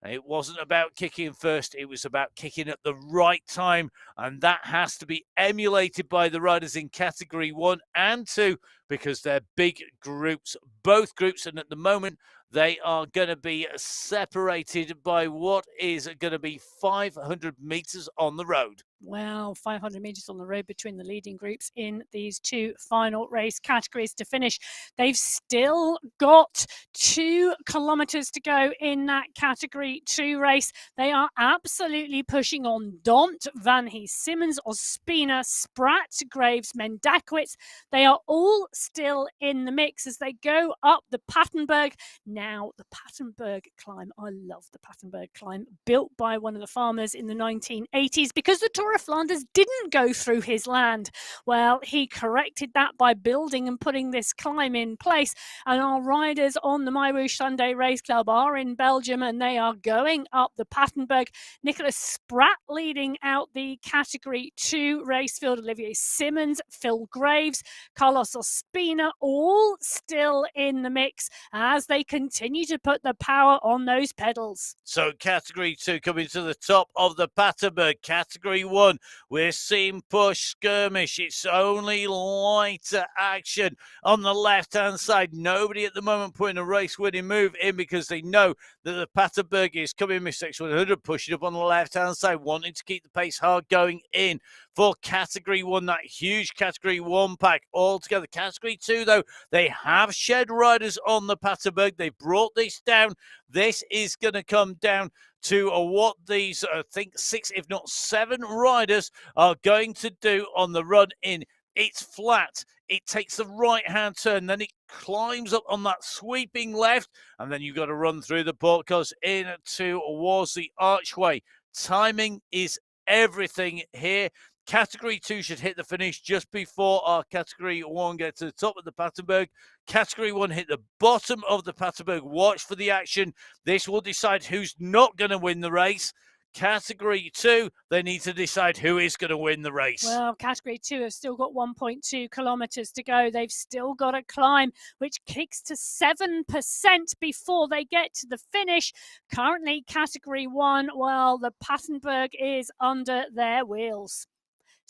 It wasn't about kicking first, it was about kicking at the right time, and that has to be emulated by the riders in category 1 and 2 because they're big groups, both groups, and at the moment they are going to be separated by what is going to be 500 meters on the road. Wow, 500 meters on the road between the leading groups in these two final race categories to finish. They've still got 2 kilometers to go in that category 2 race. They are absolutely pushing on Dont, Van Hees, Simmons, Ospina, Spratt, Graves, Mendakowitz. They are all still in the mix as they go up the Patenberg. Now, the Patenberg climb, I love the Patenberg climb, built by one of the farmers in the 1980s because the Tour of Flanders didn't go through his land. Well, he corrected that by building and putting this climb in place. And our riders on the MyWhoosh Sunday Race Club are in Belgium and they are going up the Patenberg. Nicholas Spratt leading out the category 2 race field. Olivier Simmons, Phil Graves, Carlos Ospina, all still in the mix as they continue to put the power on those pedals. So category 2 coming to the top of the Patenberg. Category 1, we're seeing push skirmish. It's only lighter action on the left-hand side. Nobody at the moment putting a race-winning move in because they know that the Patenberg is coming with section 100, pushing up on the left-hand side, wanting to keep the pace hard going in for category 1, that huge category 1 pack all together. Category 2, though, they have shed riders on the Patenberg. They brought this down. This is going to come down to what these, I think, 6, if not 7 riders are going to do on the run in. It's flat. It takes the right-hand turn, then it climbs up on that sweeping left, and then you've got to run through the porticos in towards the archway. Timing is everything here. Category 2 should hit the finish just before our Category 1 gets to the top of the Patenberg. Category 1 hit the bottom of the Patenberg. Watch for the action. This will decide who's not going to win the race. Category 2, they need to decide who is going to win the race. Well, Category 2 have still got 1.2 kilometers to go. They've still got a climb, which kicks to 7% before they get to the finish. Currently, Category 1, well, the Patenberg is under their wheels.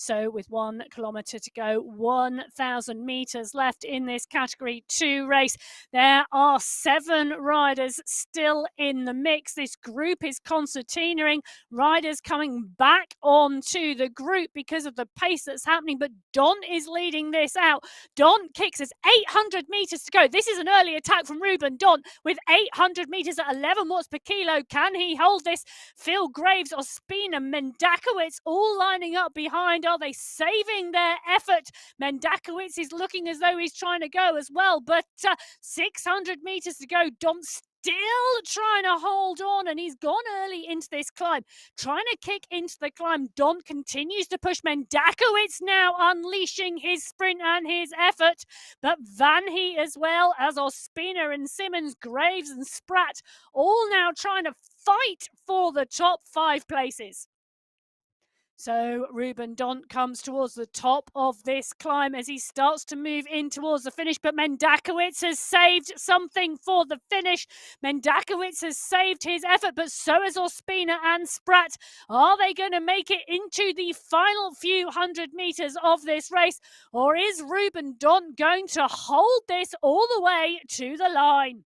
So with 1 kilometer to go, 1,000 meters left in this Category 2 race. There are 7 riders still in the mix. This group is concertinaing. Riders coming back onto the group because of the pace that's happening. But Dont is leading this out. Dont kicks us 800 meters to go. This is an early attack from Ruben Dont with 800 meters at 11 watts per kilo. Can he hold this? Phil Graves, Ospina, Mendakowitz all lining up behind. Are they saving their effort? Mendakowitz is looking as though he's trying to go as well, but 600 meters to go. Dont still trying to hold on, and he's gone early into this climb, trying to kick into the climb. Dont continues to push. Mendakowitz now unleashing his sprint and his effort, but Van Hees as well as Ospina and Simmons, Graves and Spratt all now trying to fight for the top 5 places. So Ruben Dont comes towards the top of this climb as he starts to move in towards the finish, but Mendakowitz has saved something for the finish. Mendakowitz has saved his effort, but so has Ospina and Spratt. Are they going to make it into the final few hundred meters of this race, or is Ruben Dont going to hold this all the way to the line?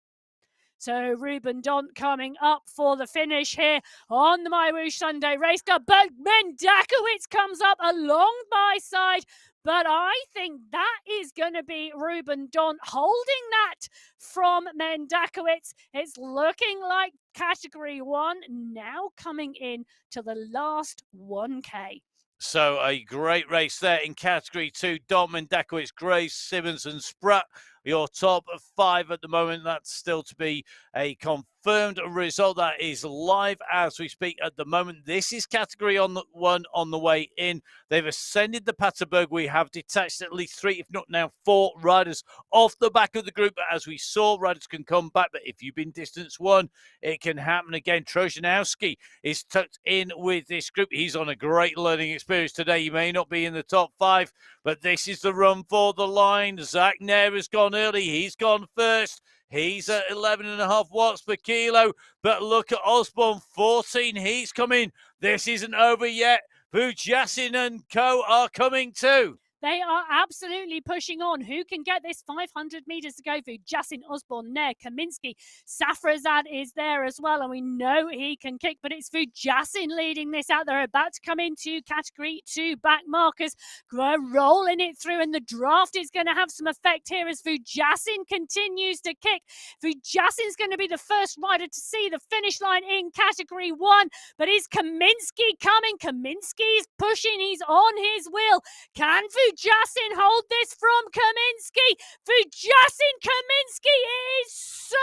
So Ruben Dont coming up for the finish here on the MyWhoosh Sunday Race Club. But Mendakowitz comes up along my side. But I think that is going to be Ruben Dont holding that from Mendakowitz. It's looking like Category 1 now coming in to the last 1K. So a great race there in Category 2. Dont, Mendakowitz, Graves, Simmons and Spratt your top 5 at the moment. That's still to be a confirmed result. That is live as we speak at the moment. This is category 1 on the way in. They've ascended the Paterberg. We have detached at least 3, if not now 4 riders off the back of the group. But as we saw, riders can come back. But if you've been distance 1, it can happen again. Trojanowski is tucked in with this group. He's on a great learning experience today. He may not be in the top 5, but this is the run for the line. Zach Nair has gone early. He's gone first. He's at 11.5 watts per kilo. But look at Osborne, 14. He's coming. This isn't over yet. Vujasin and co are coming too. They are absolutely pushing on. Who can get this 500 metres to go through? Jasin, Osborne, Nair, Kaminsky. Safrazad is there as well, and we know he can kick, but it's Vujasin leading this out. They're about to come into category 2 back markers, rolling it through, and the draft is going to have some effect here as Vujasin continues to kick. Vujasin's going to be the first rider to see the finish line in category 1, but is Kaminsky coming? Kaminsky's pushing. He's on his wheel. Can Vujasin hold this from Kaminsky? Vujasin Kaminsky is so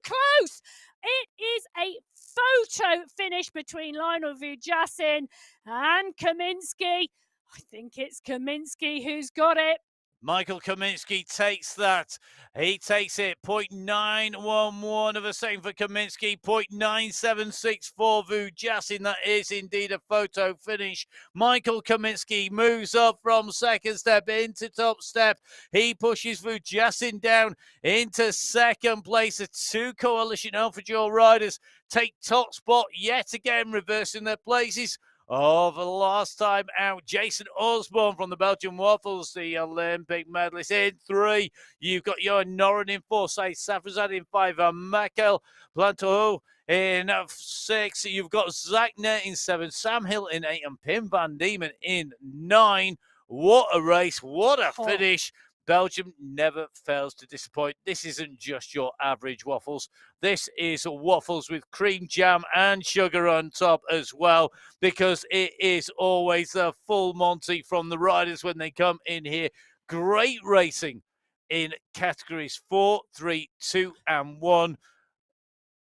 close. It is a photo finish between Lionel Vujasin and Kaminsky. I think it's Kaminsky who's got it. Michael Kaminsky takes that. He takes it. 0.911 of a second for Kaminsky. 0.976 for Vujasin. That is indeed a photo finish. Michael Kaminsky moves up from second step into top step. He pushes Vujasin down into second place. The 2 Coalition Alpha Duel riders take top spot yet again, reversing their places. Oh, for the last time out, Jason Osborne from the Belgian Waffles, the Olympic medalist, in 3. You've got Johan Noren in 4, Said Safrazad in 5, Michael Planteau in 6. You've got Zach Nair in 7, Sam Hill in 8, and Pim van Diemen in 9. What a race, what a finish. Belgium never fails to disappoint. This isn't just your average waffles. This is waffles with cream jam and sugar on top as well, because it is always a full Monty from the riders when they come in here. Great racing in categories 4, 3, 2, and 1.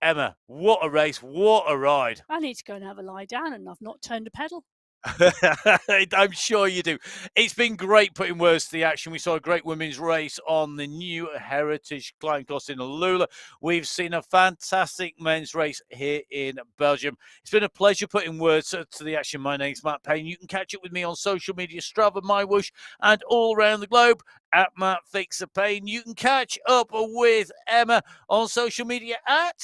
Emma, what a race, what a ride. I need to go and have a lie down, and I've not turned a pedal. I'm sure you do. It's been great putting words to the action. We saw a great women's race on the new Heritage Climb course in Alula. We've seen a fantastic men's race here in Belgium. It's been a pleasure putting words to the action. My name's Matt Payne. You can catch up with me on social media, Strava, MyWhoosh, and all around the globe at Matt Fixer Payne. You can catch up with Emma on social media at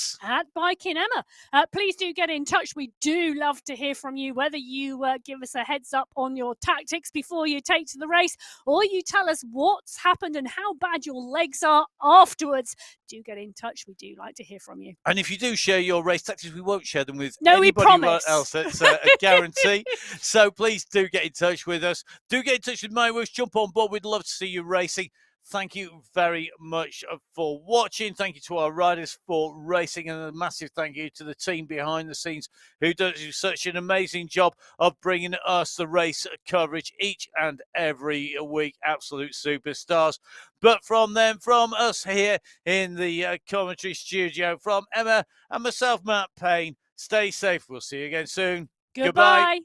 Biking Emma. Please do get in touch. We do love to hear from you, whether you give us a heads up on your tactics before you take to the race, or you tell us what's happened and how bad your legs are afterwards. Do get in touch. We do like to hear from you. And if you do share your race tactics, we won't share them with anybody else. It's a guarantee. So please do get in touch with us. Do get in touch with MyWhoosh. Jump on board. We'd love to see you racing. Thank you very much for watching. Thank you to our riders for racing, and a massive thank you to the team behind the scenes who do such an amazing job of bringing us the race coverage each and every week. Absolute superstars. But from us here in the commentary studio, from Emma and myself, Matt Payne, stay safe. We'll see you again soon. Goodbye.